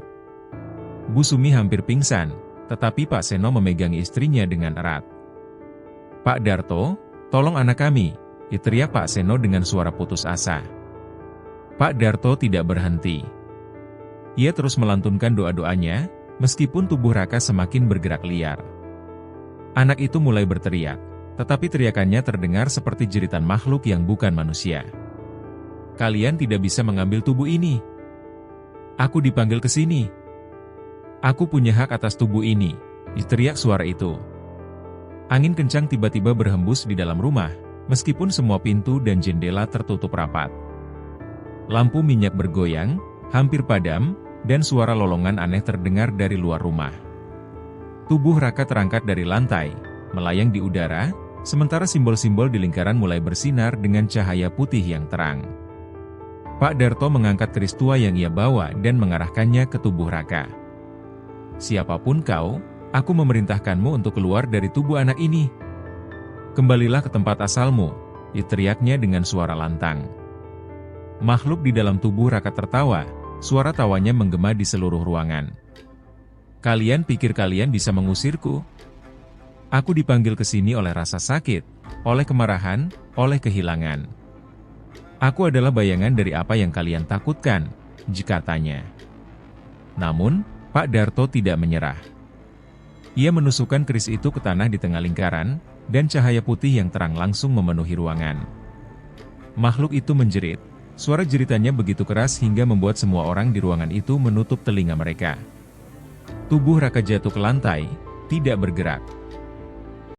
Bu Sumi hampir pingsan, tetapi Pak Seno memegang istrinya dengan erat. "Pak Darto, tolong anak kami," teriak Pak Seno dengan suara putus asa. Pak Darto tidak berhenti. Ia terus melantunkan doa-doanya, meskipun tubuh Raka semakin bergerak liar. Anak itu mulai berteriak, tetapi teriakannya terdengar seperti jeritan makhluk yang bukan manusia. "Kalian tidak bisa mengambil tubuh ini. Aku dipanggil ke sini. Aku punya hak atas tubuh ini," teriak suara itu. Angin kencang tiba-tiba berhembus di dalam rumah, meskipun semua pintu dan jendela tertutup rapat. Lampu minyak bergoyang, hampir padam, dan suara lolongan aneh terdengar dari luar rumah. Tubuh Raka terangkat dari lantai, melayang di udara, sementara simbol-simbol di lingkaran mulai bersinar dengan cahaya putih yang terang. Pak Darto mengangkat keris tua yang ia bawa dan mengarahkannya ke tubuh Raka. "Siapapun kau, aku memerintahkanmu untuk keluar dari tubuh anak ini. Kembalilah ke tempat asalmu," teriaknya dengan suara lantang. Makhluk di dalam tubuh Raka tertawa. Suara tawanya menggema di seluruh ruangan. "Kalian pikir kalian bisa mengusirku? Aku dipanggil ke sini oleh rasa sakit, oleh kemarahan, oleh kehilangan. Aku adalah bayangan dari apa yang kalian takutkan," katanya. Namun, Pak Darto tidak menyerah. Ia menusukkan keris itu ke tanah di tengah lingkaran, dan cahaya putih yang terang langsung memenuhi ruangan. Makhluk itu menjerit. Suara jeritannya begitu keras hingga membuat semua orang di ruangan itu menutup telinga mereka. Tubuh Raka jatuh ke lantai, tidak bergerak.